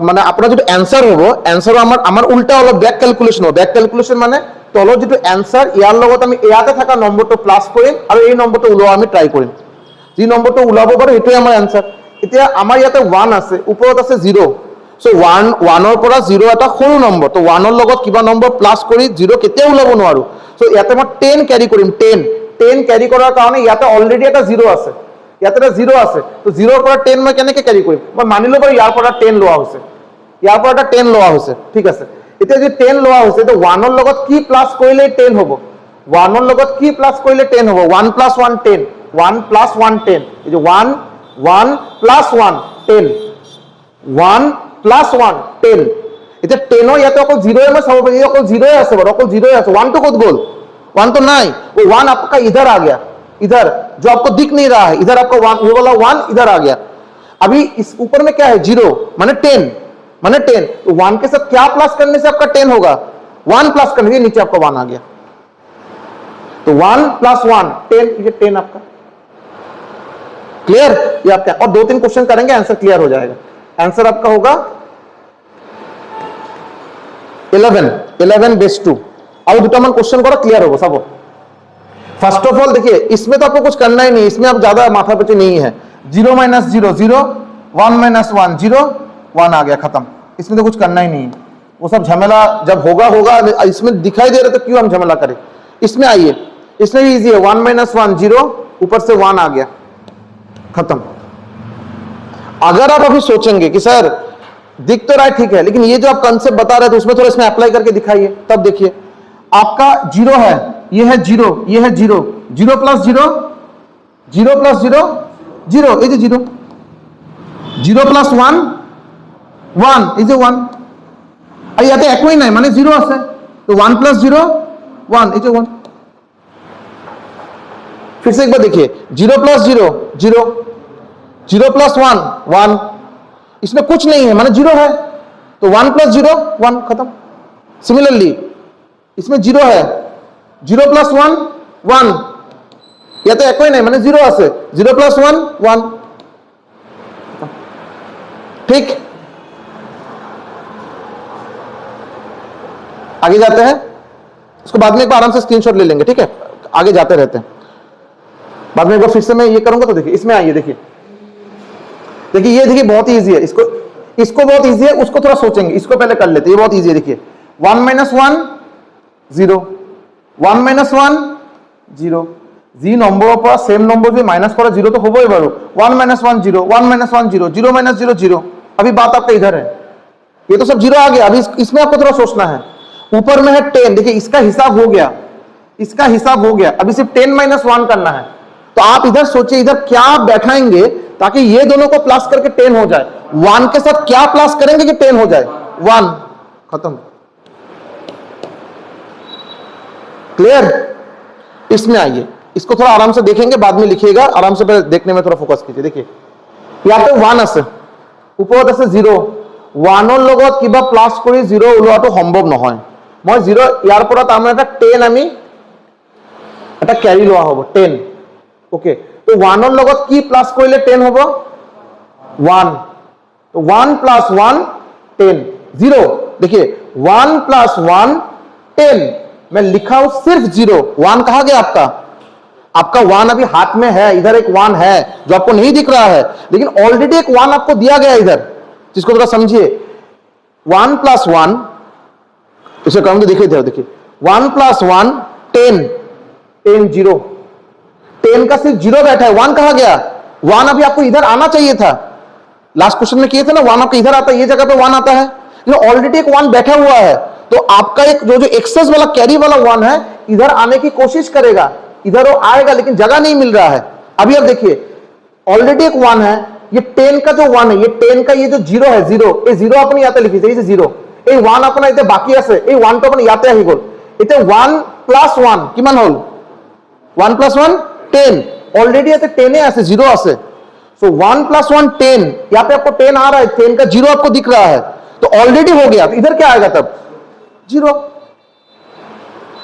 মানে আপোনাৰ যেটো आंसर হ'ব, आंसर আমাৰ উল্টা অলপ ব্যাক ক্যালকুলেশন হ'ব। ব্যাক ক্যালকুলেশন মানে তলত যেটো आंसर ইয়াৰ লগত আমি ইয়াতে থাকা নম্বৰটো প্লাস কৰিম আৰু এই নম্বৰটো উলোৱা আমি ট্রাই কৰিম। যি নম্বৰটো উলাব পাৰো এটোই আমাৰ आंसर। এতিয়া আমাৰ ইয়াতে 1 আছে, ওপৰত আছে 0, সো 1 ৰ পৰা 0 এটা সৰু নম্বৰ, তো 1 ৰ লগত কিবা নম্বৰ প্লাস কৰি 0 কেতিয়া উলাব নোৱাৰো। সো ইয়াতে মই 10 ক্যারি কৰিম। 10 ক্যারি কৰাৰ কাৰণে ইয়াতে অলৰেডি এটা 0 আছে, ইয়াতে এটা 0 আছে, তো 0 ৰ পৰা 10 মই কেনেকৈ ক্যারি কৰিম? মই মানি লব পাৰো ইয়াৰ পৰা 10 লোৱা হৈছে, ইয়াৰ পৰা এটা 10 লোৱা হৈছে, ঠিক আছে। এতিয়া যদি 10 লোৱা হৈছে, তো 1 ৰ লগত কি প্লাস কৰিলে 10 হ'ব? 1 ৰ লগত কি প্লাস কৰিলে 10 হ'ব? 1 + 1 10, 1 + 1 10, এই যে 1 + 1 10, 1 + 1 10। এটা 10 ইয়াতে অকল 0 में চাব পাৰি, অকল 0 আছে বাৰু, অকল 0 আছে। 1 तो কত গ'ল? 1 तो नहीं, वो 1 आपका इधर आ गया, इधर जो आपको दिख नहीं रहा है, इधर आपका 1, वो वाला 1 इधर आ गया। अभी इस ऊपर में क्या है? 0 माने 10, माने 10। तो 1 के साथ क्या प्लस करने से आपका 10 होगा? 1 प्लस करने से नीचे आपका 1 आ गया, तो 1 + 1 10, ये 10 आपका। क्लियर? ये आपका, और 2-3 क्वेश्चन करेंगे, आंसर क्लियर हो जाएगा। आंसर आपका होगा 11 बेस 2। अब दुटा मन क्वेश्चन करो, क्लियर होगा सब। फर्स्ट ऑफ ऑल देखिए, इसमें तो आपको कुछ करना ही नहीं, इसमें आप ज्यादा माथा पच्ची नहीं है। 0 - 0 0, 1 - 1 0, 1 आ गया, खत्म। इसमें तो कुछ करना ही नहीं है, वो सब झमेला जब होगा होगा। इसमें दिखाई दे रहा तो क्यों हम झमेला करें? इसमें आइए, इसमें भी इजी है। 1 - 1 0, ऊपर से 1 आ गया, खत्म। अगर आप अभी सोचेंगे कि सर दिख तो रहा है ठीक है, लेकिन ये जो आप कंसेप्ट बता रहे थे उसमें थोड़ा इसमें अप्लाई करके दिखाइए, तब देखिए आपका 0 है, ये है 0, ये है 0, 0 + 0, 0 + 0 0, এই যে 0, 0 + 1 1, এই যে 1, আর ইয়াতে একই নাই মানে 0 আছে, তো 1 + 0 1, এই যে 1। फिर से एक बार देखिए, 0 + 0 0, 0 + 1 1, इसमें कुछ नहीं है माने 0 है, तो 1 + 0 1, खत्म। सिमिलरली इसमें 0 है, 0 + 1 1, या तो एक ही नहीं माने 0 আছে, 0 + 1 1, ठीक। आगे जाते हैं, इसको बाद में एक बार आराम से स्क्रीनशॉट ले लेंगे, ठीक है? आगे जाते रहते हैं, बाद में एक बार फिर से मैं ये करूंगा। तो देखिए इसमें आइए, देखिए देखिए ये देखिए बहुत ही इजी है, इसको बहुत इजी है, उसको थोड़ा सोचेंगे, इसको पहले कर लेते हैं। ये बहुत इजी है, देखिए 1 - 1 0, 1 - 1 0, जी নম্বৰৰ পৰা सेम नंबर भी माइनस करा 0 तो होबो ही बारो। 1 - 1 0, 1 - 1 0, 0 - 0 0। अभी बात आपका इधर है, ये तो सब 0 आ गया। अभी इसमें आपको थोड़ा सोचना है। ऊपर में है 10, देखिए इसका हिसाब हो गया, इसका हिसाब हो गया, अभी सिर्फ 10 - 1 करना है। तो आप इधर सोचिए, इधर क्या बैठाएंगे ताकि ये दोनों को प्लस करके 10 हो जाए। 1 के साथ क्या प्लस करेंगे कि 10 हो जाए? 1, खत्म। क्लियर? इसमें आइए, इसको थोड़ा आराम से देखेंगे, बाद में लिखिएगा, आराम से पहले देखने में थोड़ा फोकस कीजिए। देखिए यहाँ पे 1 আছে, ওপৰত আছে 0, 1ৰ লগত কিবা প্লাস কৰি 0 ওলোৱাটো সম্ভৱ নহয়। মই 0 ইয়াৰ পৰা তাৰমানে এটা 10 আমি এটা ক্যাৰি লোৱা হ'ব 10, ओके। तो 1ৰ লগত কি প্লাস কৰিলে 10 হ'ব? 1, तो 1 + 1 10, 0। देखिए 1 + 1 10, मैं लिखा हूं सिर्फ 0, 1 कहा गया आपका? आपका 1 अभी हाथ में है, इधर एक 1 है जो आपको नहीं दिख रहा है, लेकिन ऑलरेडी एक 1 आपको दिया गया इधर, जिसको थोड़ा समझिए। 1 + 1, इसे करूंगा, देखिए इधर, देखिए 1 + 1 10, 10 0, 10 का सिर्फ 0 बैठा है, 1 कहा गया? 1 अभी आपको इधर आना चाहिए था, लास्ट क्वेश्चन में किए थे ना, 1 आपको इधर आता है, ये जगह पे 1 आता है, लेकिन ऑलरेडी एक 1 बैठा हुआ है। तो आपका एक जो एक्सेस वाला कैरी वाला 1 है, इधर आने की कोशिश करेगा, इधर वो आएगा, लेकिन जगह नहीं मिल रहा है। अभी अब देखिए ऑलरेडी एक 1 है, ये 10 का जो 1 है, ये 10 का ये जो 0 है, 0, ये 0 अपने याते लिखिছে, এই যে 0, এই 1 अपना इथे बाकी আছে, এই 1 টো अपने याते আহি গল। এতে 1 + 1 কিমান হল? 1 + 1 10, ऑलरेडी याते 10 है ऐसे 0 আছে, सो 1 + 1 10, यहाँ पे आपको 10 आ रहा है, 10 का 0 आपको दिख रहा है, तो ऑलरेडी हो गया। तो इधर क्या आएगा तब? 0।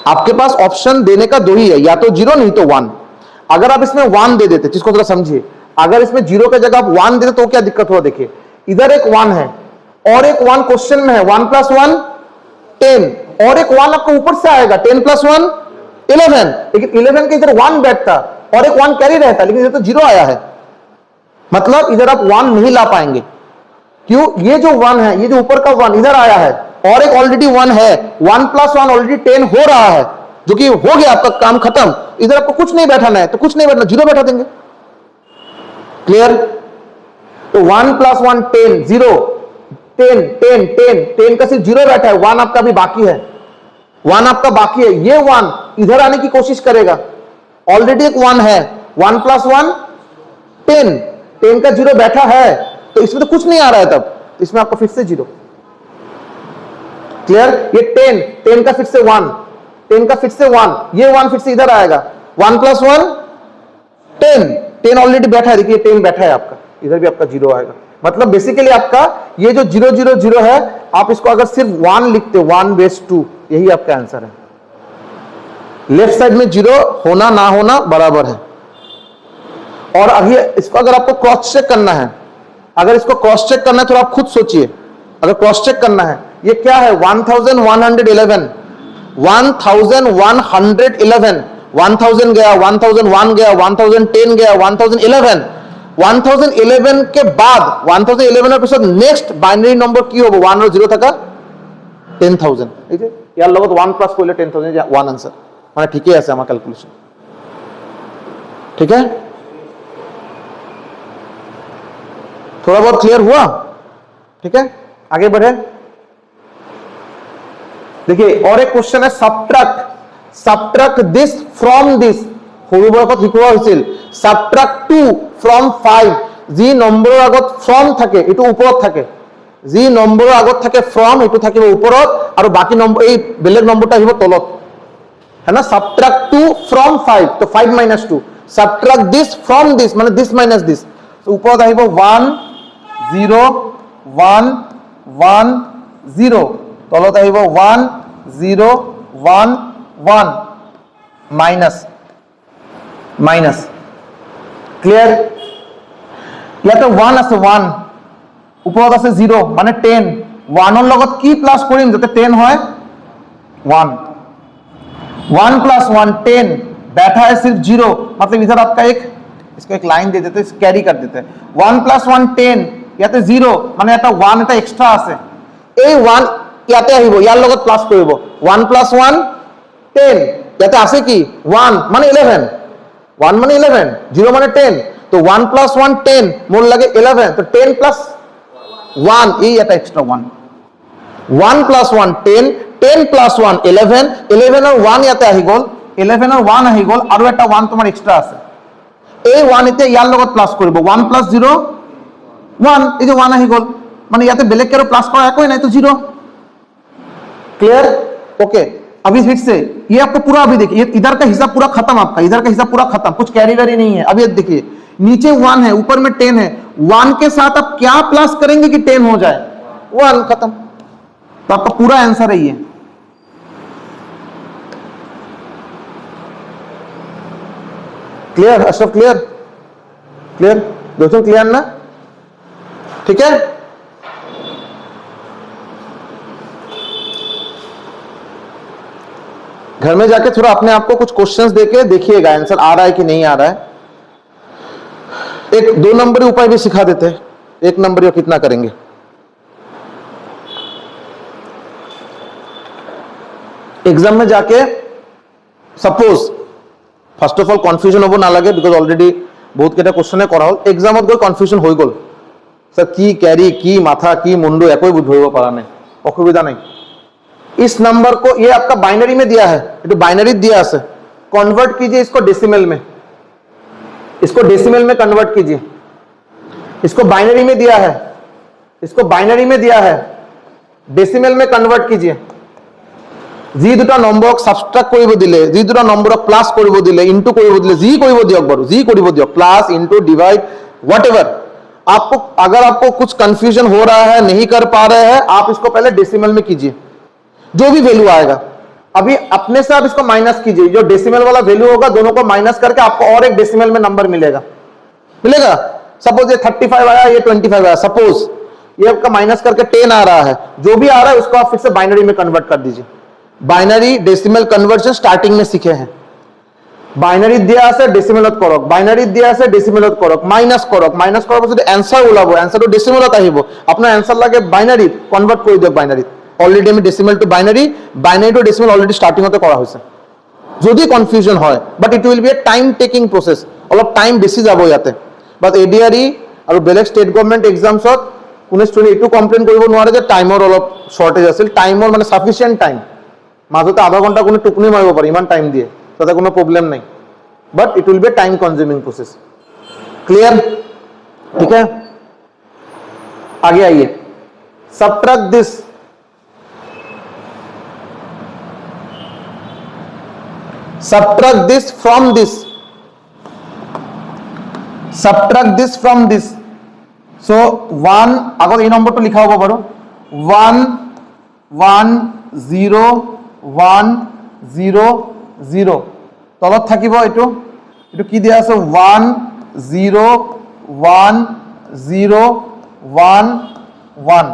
आपके पास ऑप्शन देने का 2 ही है, या तो 0 नहीं तो 1। अगर आप इसमें 1 दे देते, जिसको थोड़ा समझिए, अगर इसमें 0 की जगह आप 1 देते तो क्या दिक्कत हुआ? देखिए इधर एक 1 है और एक 1 क्वेश्चन में है, 1 + 1 10, और एक 1 आपको ऊपर से आएगा, 10 + 1 11, लेकिन 11 के इधर 1 बैठता और एक 1 कैरी रहता, लेकिन इधर तो 0 आया है, मतलब इधर आप 1 नहीं ला पाएंगे। क्यों? ये जो 1 है, ये जो ऊपर का 1 इधर आया है, और एक ऑलरेडी 1 है, 1 + 1 ऑलरेडी 10 हो रहा है, जो कि हो गया, आपका काम खत्म। इधर आपको कुछ नहीं बैठाना है, तो कुछ नहीं बैठना, 0 बैठा देंगे। क्लियर? तो 1 + 1 10, 0 10 10 10, 10 का सिर्फ 0 बैठा है, 1 आपका भी बाकी है, 1 आपका बाकी है। ये 1 इधर आने की कोशिश करेगा, ऑलरेडी एक 1 है, 1 + 1 10, 10 का 0 बैठा है, तो इसमें तो कुछ नहीं आ रहा है, तब इसमें आपका फिर से 0। क्लियर? ये 10, 10 का फिर से 1, 10 का फिर से 1, ये 1 फिर से इधर आएगा, 1 + 1 10, 10 ऑलरेडी बैठा है, देखिए 10 बैठा है आपका, इधर भी आपका 0 आएगा। मतलब बेसिकली आपका ये जो 0 0 0 है, आप इसको अगर सिर्फ 1 लिखते, 1/2, यही आपका आंसर है। लेफ्ट साइड में 0 होना ना होना बराबर है। और अभी इसको अगर आपको क्रॉस चेक करना है, अगर इसको क्रॉस चेक करना है तो आप खुद सोचिए, अगर क्रॉस चेक करना है, ये क्या है 1111, 1111, 1000 गया, 1001 गया, 1010 गया, 1011, 1011 के बाद 1011 এর পিছত নেক্সট বাইনারি নম্বৰ কি হ'ব 1 আৰু 0 থাকা 10000 এই যে ইয়াৰ লগত 1 প্লাস কৰিলে 10000 যে 1 आंसर মানে ঠিকই আছে আমার ক্যালকুলেশন ठीक है थोड़ा बहुत क्लियर हुआ ठीक है आगे बढ़े देखिए और एक क्वेश्चन है सबट्रैक्ट दिस फ्रॉम दिस সৰু বয়সত শিকোৱা হৈছিল সাবট্ৰাক্ট 2 ফ্ৰম 5 যি নম্বৰৰ আগত ফ্ৰম থাকে এটো ওপৰত থাকে যি নম্বৰৰ আগত থাকে ফ্ৰম এটো থাকিব ওপৰত আৰু বাকি নম্বৰ এই বেলেগ নম্বৰটা আহিব তলত है ना सबट्रैक्ट 2 फ्रॉम 5 तो 5 minus 2 subtract this from this माने दिस माइनस दिस तो ऊपर আহিব 1 0 1 1 0 তলত আহিব 1 0 1 1 माइनस क्लियर ইয়াতে 1 আছে 1 ওপৰত আছে 0 মানে 10 1 ৰ লগত কি প্লাস কৰিম যাতে 10 হয় 1 1 plus 1 10 बैठा है सिर्फ 0 मतलब इधर आपका इसको एक लाइन दे देते हैं कैरी कर देते हैं 1 plus 1 10 ইয়াতে 0 মানে এটা 1 এটা এক্সট্রা আছে এই 1 ইয়াতে আহিব ইয়াৰ লগত প্লাস কৰিব 1 plus 1 10 ইয়াতে আছে কি 1 মানে 11 1 মানে 11 0 মানে 10 तो 1 plus 1 10 मोर लगे 11 तो 10 plus 1 এই এটা এক্সট্রা 1 1 plus 1 10 10 plus 1 11 11 और 1 ইয়াতে আহি গল 11 और 1 আহি গল আৰু এটা 1 তোমাৰ এক্সট্ৰা আছে এই 1 এতে ইয়াৰ লগত প্লাস কৰিব 1 plus 0 1 এই যে 1 আহি গল মানে ইয়াতে বেলেগ কেৰো প্লাস কৰা একোই নাই তো 0 क्लियर ओके अभी फिर से ये आपको पूरा अभी देखिए इधर का हिसाब पूरा खत्म आपका इधर का हिसाब पूरा खत्म कुछ कैरी वेरी नहीं है अभी देखिए नीचे 1 है ऊपर में 10 है 1 के साथ आप क्या प्लस करेंगे कि 10 हो जाए 1 खत्म तो आपका पूरा आंसर है ये क्लियर अशरफ क्लियर दोस्तों क्लियर ना ठीक है घर में जाके थोड़ा अपने आप को कुछ क्वेश्चंस देके देखिएगा आंसर आ रहा है कि नहीं आ रहा है एक 2 नंबरी उपाय भी सिखा देते हैं 1 नंबरी कितना करेंगे एग्जाम में जाके suppose first of all confusion होबो ना लगे बिकज ऑलरेडी बहुत केटा क्वेश्चन करा हल एग्जामत गई कन्फ्यूजन हो गल सर की कैरी की माथा की मुंडो एको बुझिब पारा नहीं असुविधा नहीं इस नंबर को ये आपका बाइनरी में दिया है ये तो बाइनरी दिया है कन्वर्ट कीजिए इसको डेसिमल में इसको डेसिमल में कन्वर्ट कीजिए इसको बाइनरी में दिया है इसको बाइनरी में दिया है डेसिमल में कन्वर्ट कीजिए जी दुटा नम्बरक सबट्रैक्ट करिब दिले जी दुटा नम्बरक प्लस करिब दिले इनटू करिब दिले जी करिब दियक बारो जी करिब दियक प्लस इनटू डिवाइड व्हाटएवर आपको अगर आपको कुछ कंफ्यूजन हो रहा है नहीं कर पा रहे हैं आप इसको पहले डेसिमल में कीजिए जो भी वैल्यू आएगा अभी अपने से आप इसको माइनस कीजिए जो डेसिमल वाला वैल्यू होगा दोनों को माइनस करके आपको और एक डेसिमल में नंबर मिलेगा सपोज ये 35 आया ये 25 आया सपोज ये आपका माइनस करके 10 आ रहा है जो भी आ रहा है उसको आप फिर से बाइनरी में कन्वर्ट कर दीजिए बाइनरी डेसिमल कन्वर्जन स्टार्टिंग में सीखे हैं बाइनरी दिया আছে ডেসিমেলত কৰক বাইনারি দিয়া আছে ডেসিমেলত কৰক মাইনাস কৰক যদি आंसर ওলাব आंसर তো ডেসিমেলত আহিব আপোনাৰ आंसर লাগে বাইনারি কনভার্ট কৰি দিয়ক বাইনারি অলরেডি আমি decimal to binary two decimal already starting হতে করা হয়েছে যদি কনফিউজন হয় but it will B A time taking process অলপ টাইম বেশি যাব ইয়াতে বাট এডিআরই আৰু বেলেগ স্টেট গভর্নমেন্ট এক্সামছত কোনে স্টুডেন্ট এটু কমপ্লেইন কৰিব নোৱাৰে যে টাইমৰ অলপ শর্টেজ আছিল টাইমৰ মানে সাফিসিয়েন্ট টাইম মাজতে আধা ঘন্টা কোনে টুকনি মাৰিব পাৰে ইমান টাইম দিয়ে তাতে কোনো প্রবলেম নাই but it will be time consuming process clear ठीक है आगे आइए subtract this from this subtract this from this so 1 अगर এই নম্বরটা লিখা হ'ব বাৰু 1 1 0 1 0 0 তলত থাকিব এটো কি দিয়া আছে 1 0 1 0 1 1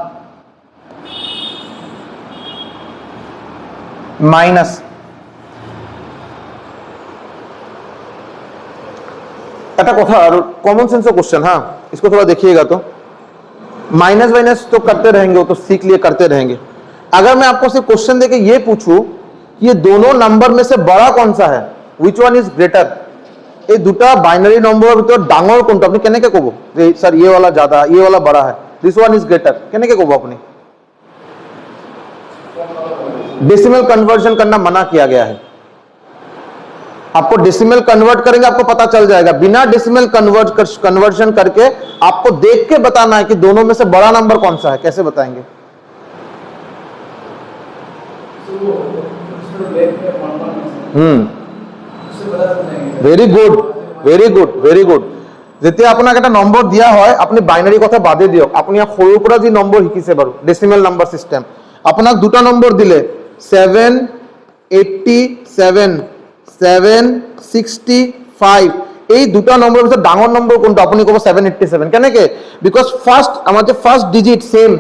माइनस একটা কথা আর कॉमन सेंस का क्वेश्चन, हाँ इसको थोड़ा देखिएगा। तो माइनस माइनस तो करते रहेंगे, वो तो सीख लिए करते रहेंगे। अगर मैं आपको सिर्फ क्वेश्चन देके ये पूछूं कि ये दोनों नंबर में से बड़ा कौन सा है, which one is greater, এই দুটা বাইনারি নম্বৰৰ ভিতৰত ডাঙৰ কোনটো, আপুনি কেনেকৈ ক'ব যে স্যার ये वाला ज्यादा ये वाला बड़ा है, this one is greater, কেনেকৈ ক'ব আপুনি? डेसिमल कन्वर्जन करना मना किया गया है। आपको डेसिमल कन्वर्ट करेंगे आपको पता चल जाएगा। बिना डेसिमल कन्वर्जन करके आपको देख के बताना है कि दोनों में से बड़ा नंबर कौन सा है, कैसे बताएंगे? Very good very good very good. যেতিয়া আপোনাক এটা নম্বৰ দিয়া হয় আপুনি বাইনাৰী কথা বাদে দিয়ক, আপুনি সৰুৰ পৰা যি নম্বৰ শিকিছে বাৰু ডেচিমেল নাম্বাৰ সিস্টেম, আপোনাক দুটা নম্বৰ দিলে 787 765, এই দুটা নম্বৰৰ ভিতৰত ডাঙৰ নম্বৰ কোনটো? আপুনি ক'ব 787। কেনেকৈ? বিকজ ফাৰ্ষ্ট আমাৰ যে first digit same,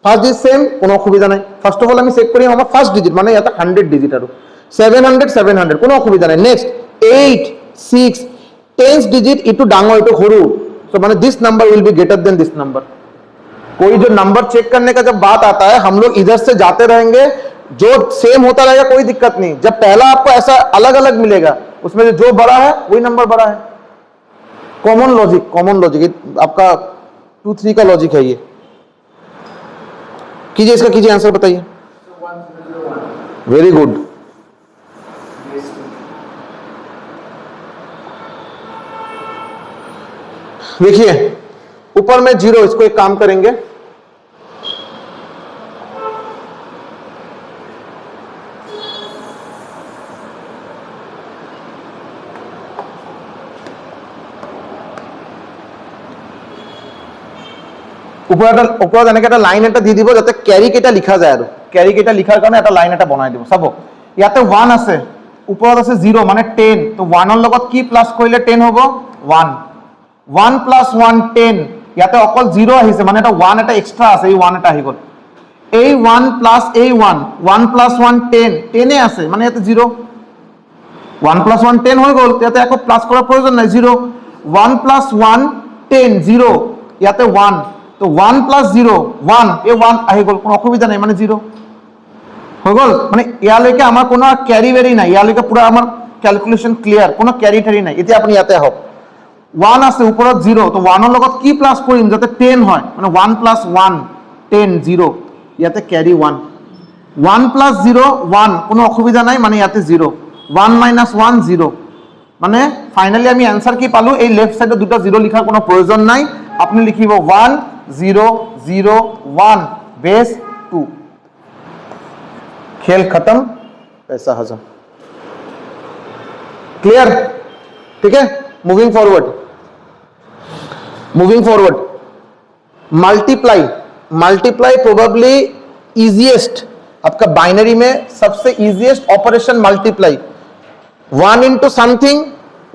first digit same, কোনো অসুবিধা নাই। ফার্স্ট অফ অল আমি চেক কৰিম আমাৰ ফার্স্ট ডিজিট মানে এটা 100 ডিজিট আৰু 700 700 কোনো অসুবিধা নাই। নেক্সট 8 6 10 डिजिट इटू डांगो इटू सरू, सो माने this number will be greater than this number. कोई जो नंबर चेक करने का जब बात आता है हम लोग इधर से जाते रहेंगे, जो सेम होता रहेगा कोई दिक्कत नहीं। जब पहला आपको ऐसा अलग अलग मिलेगा उसमें जो बड़ा है वही नंबर बड़ा है। कॉमन लॉजिक आपका 2 3 का लॉजिक है ये। कीजिए इसका, कीजिए आंसर बताइए। Very good. देखिए ऊपर में 0, इसको एक काम करेंगे ওপৰত এনেকৈ এটা লাইন এটা দি দিব যাতে ক্যাৰি কেইটা লিখা যায়, আৰু ক্যাৰি কেইটা লিখাৰ কাৰণে এটা লাইন এটা বনাই দিব। চাব ইয়াতে 1 আছে, ওপৰত আছে 0 মানে 10, তো 1 ৰ লগত কি প্লাস কৰিলে 10 হ'ব? 1 1 + 1 10, ইয়াতে অকল 0 আহিছে মানে এটা 1 এটা এক্সট্ৰা আছে, এই 1 এটা আহি গ'ল। এই 1 প্লাস এই 1 1 + 1 10 10 এ আছে মানে ইয়াতে 0, 1 + 1 10 হৈ গ'ল, ইয়াতে একো প্লাস কৰাৰ প্ৰয়োজন নাই, 0 1 + 1 10 0, ইয়াতে 1, তো 1 + 0 1, এই 1 আহি গ'ল, কোনো অসুবিধা নাই মানে 0 হৈ গ'ল। মানে ইয়ালৈকে আমাৰ কোনো ক্যাৰি বেৰি নাই, ইয়ালৈকে পুৰা আমাৰ ক্যালকুলেশন ক্লিয়াৰ, কোনো ক্যাৰি ঠেৰি নাই। এতিয়া আপুনি ইয়াতে আহক, 1 আছে ওপৰত 0, তো 1 ৰ লগত কি প্লাস কৰিম যাতে 10 হয়, মানে 1 + 1 10 0, ইয়াতে ক্যাৰি 1 1 + 0 1, কোনো অসুবিধা নাই মানে ইয়াতে 0 1 - 1 0, মানে ফাইনালি আমি आंसर কি পালো? এই লেফট সাইডে দুটো 0 লিখার কোনো প্রয়োজন নাই, আপনি লিখিব 1 0 0 1 बेस 2। खेल खत्म, पैसा हजम। क्लियर? ठीक है, moving forward multiply probably easiest, आपका बाइनरी में सबसे इजीएस्ट ऑपरेशन मल्टीप्लाई। 1 * समथिंग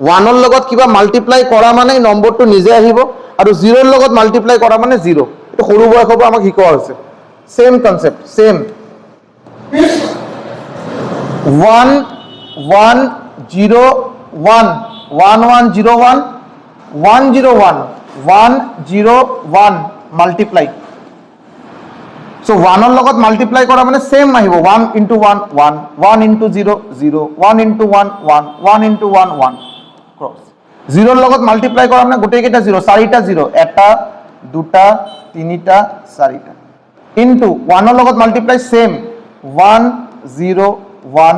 1 ৰ লগত কিবা মাল্টিপ্লাই কৰা মানে নম্বৰটো নিজে আহিব, আৰু 0 ৰ লগত মাল্টিপ্লাই কৰা মানে 0। এটা সৰু বয়সৰ পৰা আমাক শিকোৱা হৈছে, same concept same. 1 1 0 1 1 1 0 1 1 0 1 1 0 1 multiply. So 1 ৰ লগত মাল্টিপ্লাই কৰা মানে সেম আহিব, 1 * 1 1 1 * 0 0 1 * 1 1 1 * 1 1 ক্রস। 0 ৰ লগত মাল্টিপ্লাই কৰা মানে গোটেই কেইটা 0, 4টা 0, এটা দুটা তিনিটা 4টা, ইনটু 1 ৰ লগত মাল্টিপ্লাই সেম 1 0 1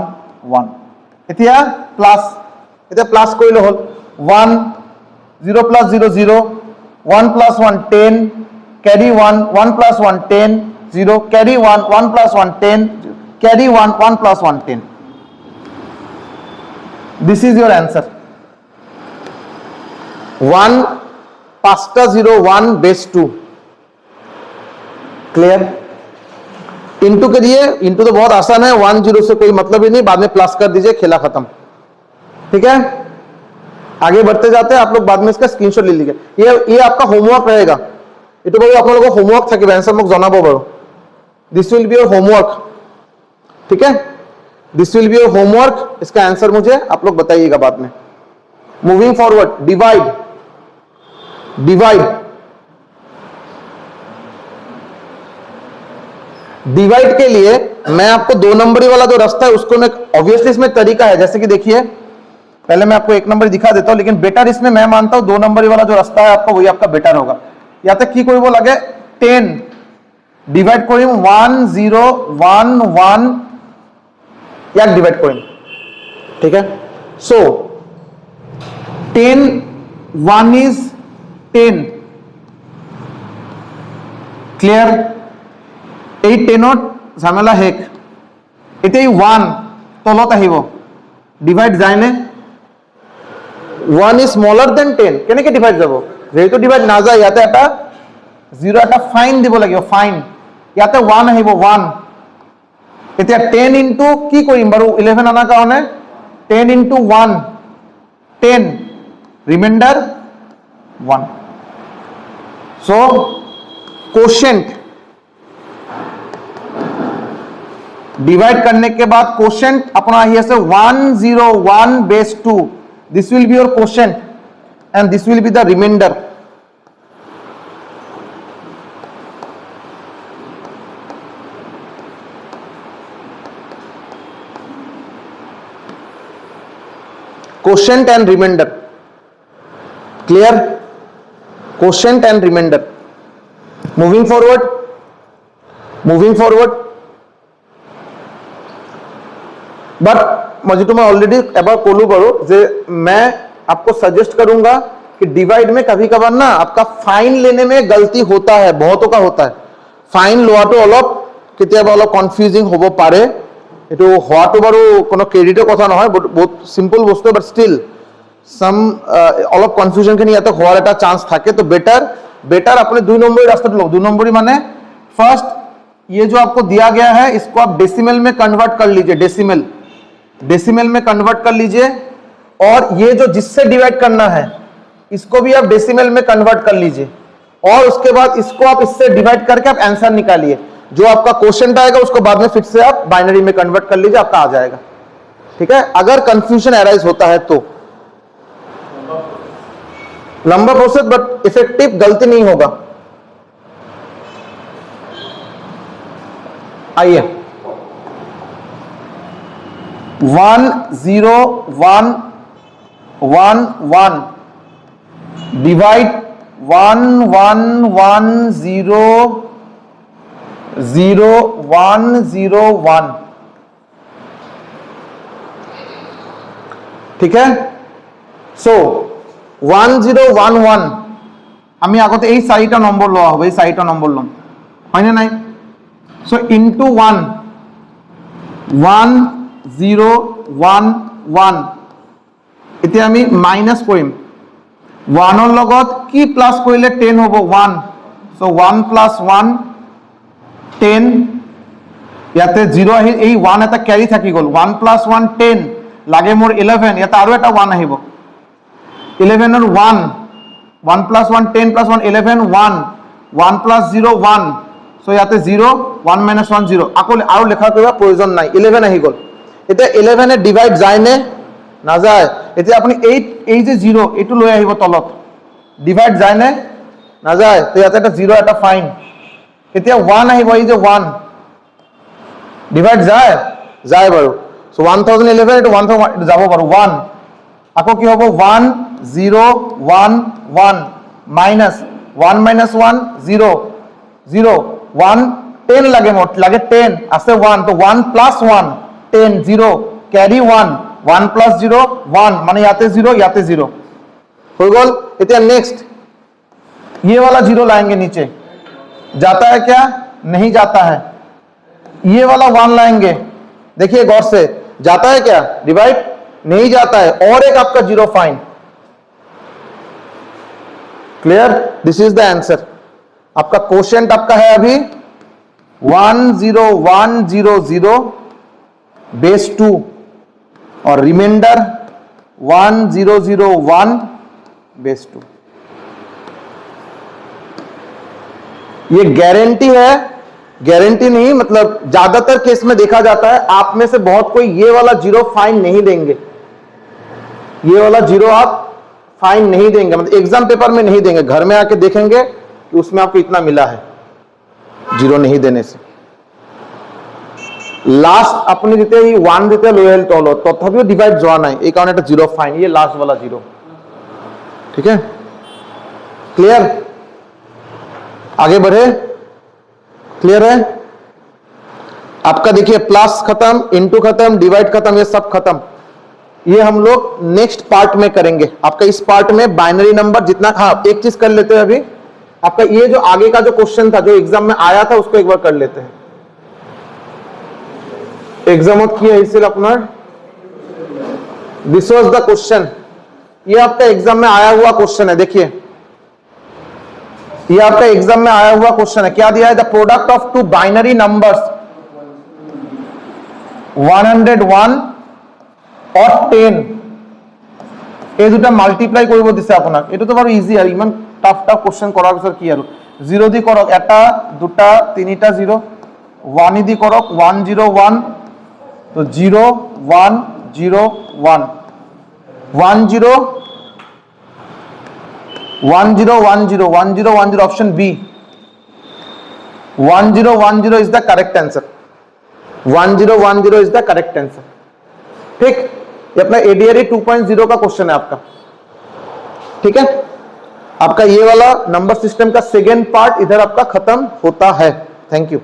1। এতিয়া প্লাস কৰিলে হল 1 0 + 0 0 1 + 1 10 carry 1 1 + 1 10 0 carry 1 1 + 1 10 carry 1 1 + 1 10। this is your answer। 1 5টা 0 1 बेस 2। क्लियर? इंटू करिए, इंटू तो बहुत आसान है, 1 0 से कोई मतलब ही नहीं, बाद में प्लस कर दीजिए, खेला खत्म। ठीक है, आगे बढ़ते जाते हैं, आप लोग बाद में इसका स्क्रीनशॉट ले लीजिए। ये आपका होमवर्क रहेगा, ये तो आप लोगों को होमवर्क থাকিব, आंसर মোক জনাব বাৰু। This will be your homework, ठीक है, this will be your homework. इसका आंसर मुझे आप लोग बताइएगा बाद में। Moving forward, divide, divide, divide के लिए मैं आपको 2 नंबरी वाला जो रास्ता है उसको मैं, ऑब्वियसली इसमें तरीका है, जैसे कि देखिए पहले मैं आपको 1 नंबर दिखा देता हूं, लेकिन बेटर इसमें मैं मानता हूं 2 नंबरी वाला जो रास्ता है आपका, वही आपका बेटर होगा। या तक कि कोई वो लगे 10 डिवाइड करिम 1 0 1 1 याक डिवाइड करिम, ठीक है। सो 10 1 इज 10, क्लियर। এই 10ত ঝামেলা হেক। এতিয়া 1 তলত আহিব, ডিভাইড যায় নে? 1 ইজ স্মলার দেন 10, কেনেকে ডিভাইড যাব? যেহেতু ডিভাইড না যায়, ইয়াতে এটা 0 এটা ফাইন দিব লাগিব, ফাইন। ইয়াতে 1 আহিব, 1। এতিয়া 10 ইনটু কি কৰিম বাৰু 11 আনাৰ কাৰণে? 10 into 1 10, remainder 1। So quotient divide करने के बाद कोशेंट अपना ही ऐसे 101 base 2, this will be your quotient and this will be the remainder. Quotient and remainder, clear, quotient and remainder. Moving forward, moving forward. But मुझे तो मैं ऑलरेडी एबार कलू बारू जे मैं आपको सजेस्ट करूंगा कि डिवाइड में कभी कभार ना आपका फाइन लेने में गलती होता है, बहुतों का होता है। फाइन लोवाটো अलप केতিয়াबा अलप कन्फ्यूजिंग होबो पारे, एटु होवाটো बारू कोनो क्रेडिटर কথা নহয়, बहुत सिंपल बस्तु, बट स्टिल सम अलप कन्फ्यूजन खिनि याते होवार एटा चांस থাকে। तो बेटर अपने 2 नंबरी रास्ता लो। 2 नंबरी माने फर्स्ट ये जो आपको दिया गया है इसको आप डेसिमल में कन्वर्ट कर लीजिए, डेसिमल, डेसिमल में कन्वर्ट कर लीजिए। और ये जो जिससे डिवाइड करना है इसको भी आप डेसिमल में कन्वर्ट कर लीजिए, और उसके बाद इसको आप इससे डिवाइड करके आप आंसर निकालिए। जो आपका क्वोशेंट आएगा उसको बाद में फिर से आप बाइनरी में कन्वर्ट कर लीजिए, आपका आ जाएगा, ठीक है। अगर कंफ्यूजन अराइज होता है तो लंबा प्रोसेस, बट इफेक्टिव, गलती नहीं होगा। आइए 1 0 1 1 1 डिवाइड 1 1 1 0 0 1 0 1, ठीक है। सो 1 0 1 1 আমি আগতে এই 4টা নম্বর লওয়া হবে, এই 4টা নম্বর লম, হয় না নাই? সো ইনটু 1 1 0 1 1, এতিয়া আমি মাইনাস কৰিম। 1 ৰ লগত কি প্লাস কৰিলে 10 হ'ব? 1। সো 1 প্লাস 1 10, ইয়াতে 0 আহি এই 1 এটা ক্যারি থাকি গল। 1 প্লাস 1 10, লাগে মোৰ 11, ইয়াতে আৰু এটা 1 আহিব। 11 और 1, 1 प्लस 1 10 प्लस 1 11 1, 1 प्लस 0 1, सो याते 0 1 माइनस 1 0, आको आरो लेखा करबा प्रयोजन নাই। 11 আহি গল। এটা 11 এ ডিভাইড যায় নে না যায়? এটা আপনি 8 এই যে 0 এটু লৈ আহিব তলত, ডিভাইড যায় নে না যায়? তো ইয়াতে এটা 0 এটা ফাইন। এতিয়া 1 আহিব, এই যে 1 ডিভাইড যায়, যায় বাৰু। সো 1011 এটা 1000 যাব বাৰু 1, আকৌ কি হ'ব 1 0 1 1 माइनस 1 माइनस 1 0 0 1 10 लगे मोट लगे 10 आसे 1, तो 1 प्लस 1 10 0 कैरी 1 1 प्लस 0 1, माने याते 0 याते 0 हो गल। इतना नेक्स्ट ये वाला 0 लाएंगे नीचे, जाता है क्या? नहीं जाता है। ये वाला 1 लाएंगे, देखिए गौर से, जाता है क्या? डिवाइड नहीं जाता है, और एक आपका 0 fine. Clear? This is the answer. आपका क्वोशेंट आपका है अभी 10100 बेस 2 और रिमाइंडर 1001 बेस 2। ये गारंटी है, गारंटी नहीं मतलब ज्यादातर केस में देखा जाता है, आप में से बहुत कोई ये वाला जीरो फाइन नहीं देंगे, ये वाला जीरो आप फाइन नहीं देंगे, मतलब एग्जाम पेपर में नहीं देंगे, घर में आके देखेंगे कि उसमें आपको इतना मिला है जीरो नहीं देने से। लास्ट अपने देते ही 1 देते लोयल टॉलो तथापि डिवाइड जोआ নাই, এই কারণে এটা जीरो फाइन, ये लास्ट वाला जीरो। ठीक है, क्लियर? आगे बढ़े, क्लियर है? आपका देखिए प्लस खत्म, इनटू खत्म, डिवाइड खत्म, ये सब खत्म। ये हम लोग नेक्स्ट पार्ट में करेंगे। आपका इस पार्ट में बाइनरी नंबर जितना, हाँ एक चीज कर लेते हैं अभी, आपका ये जो आगे का जो क्वेश्चन था जो एग्जाम में आया था उसको एक बार कर लेते हैं। एग्जाम किया इससे अपना दिस वाज द क्वेश्चन, ये आपका एग्जाम में आया हुआ क्वेश्चन है। देखिए ये आपका एग्जाम में आया हुआ क्वेश्चन है, क्या दिया है? The product of two binary numbers 101 और 10 এই দুটা মাল্টিপ্লাই কৰিব দিছে আপোনাক। এটো তো বাৰু ইজি আৰু ইমান টাফ টাফ কোশ্চেন কৰাৰ পিছত কি আৰু 0 দি কৰক, এটা দুটা তিনিটা 0, 1 দি কৰক 101, তো 0 1 0 1 1 0 1 0 1 0 1 0 1 0 option B 1 0 1 0 is the correct answer, 1 0 1 0 is the correct answer. ठीक, ये अपना एडीआरई 2.0 का क्वेश्चन है आपका। ठीक है, आपका ये वाला नंबर सिस्टम का सेकेंड पार्ट इधर आपका खत्म होता है। Thank you.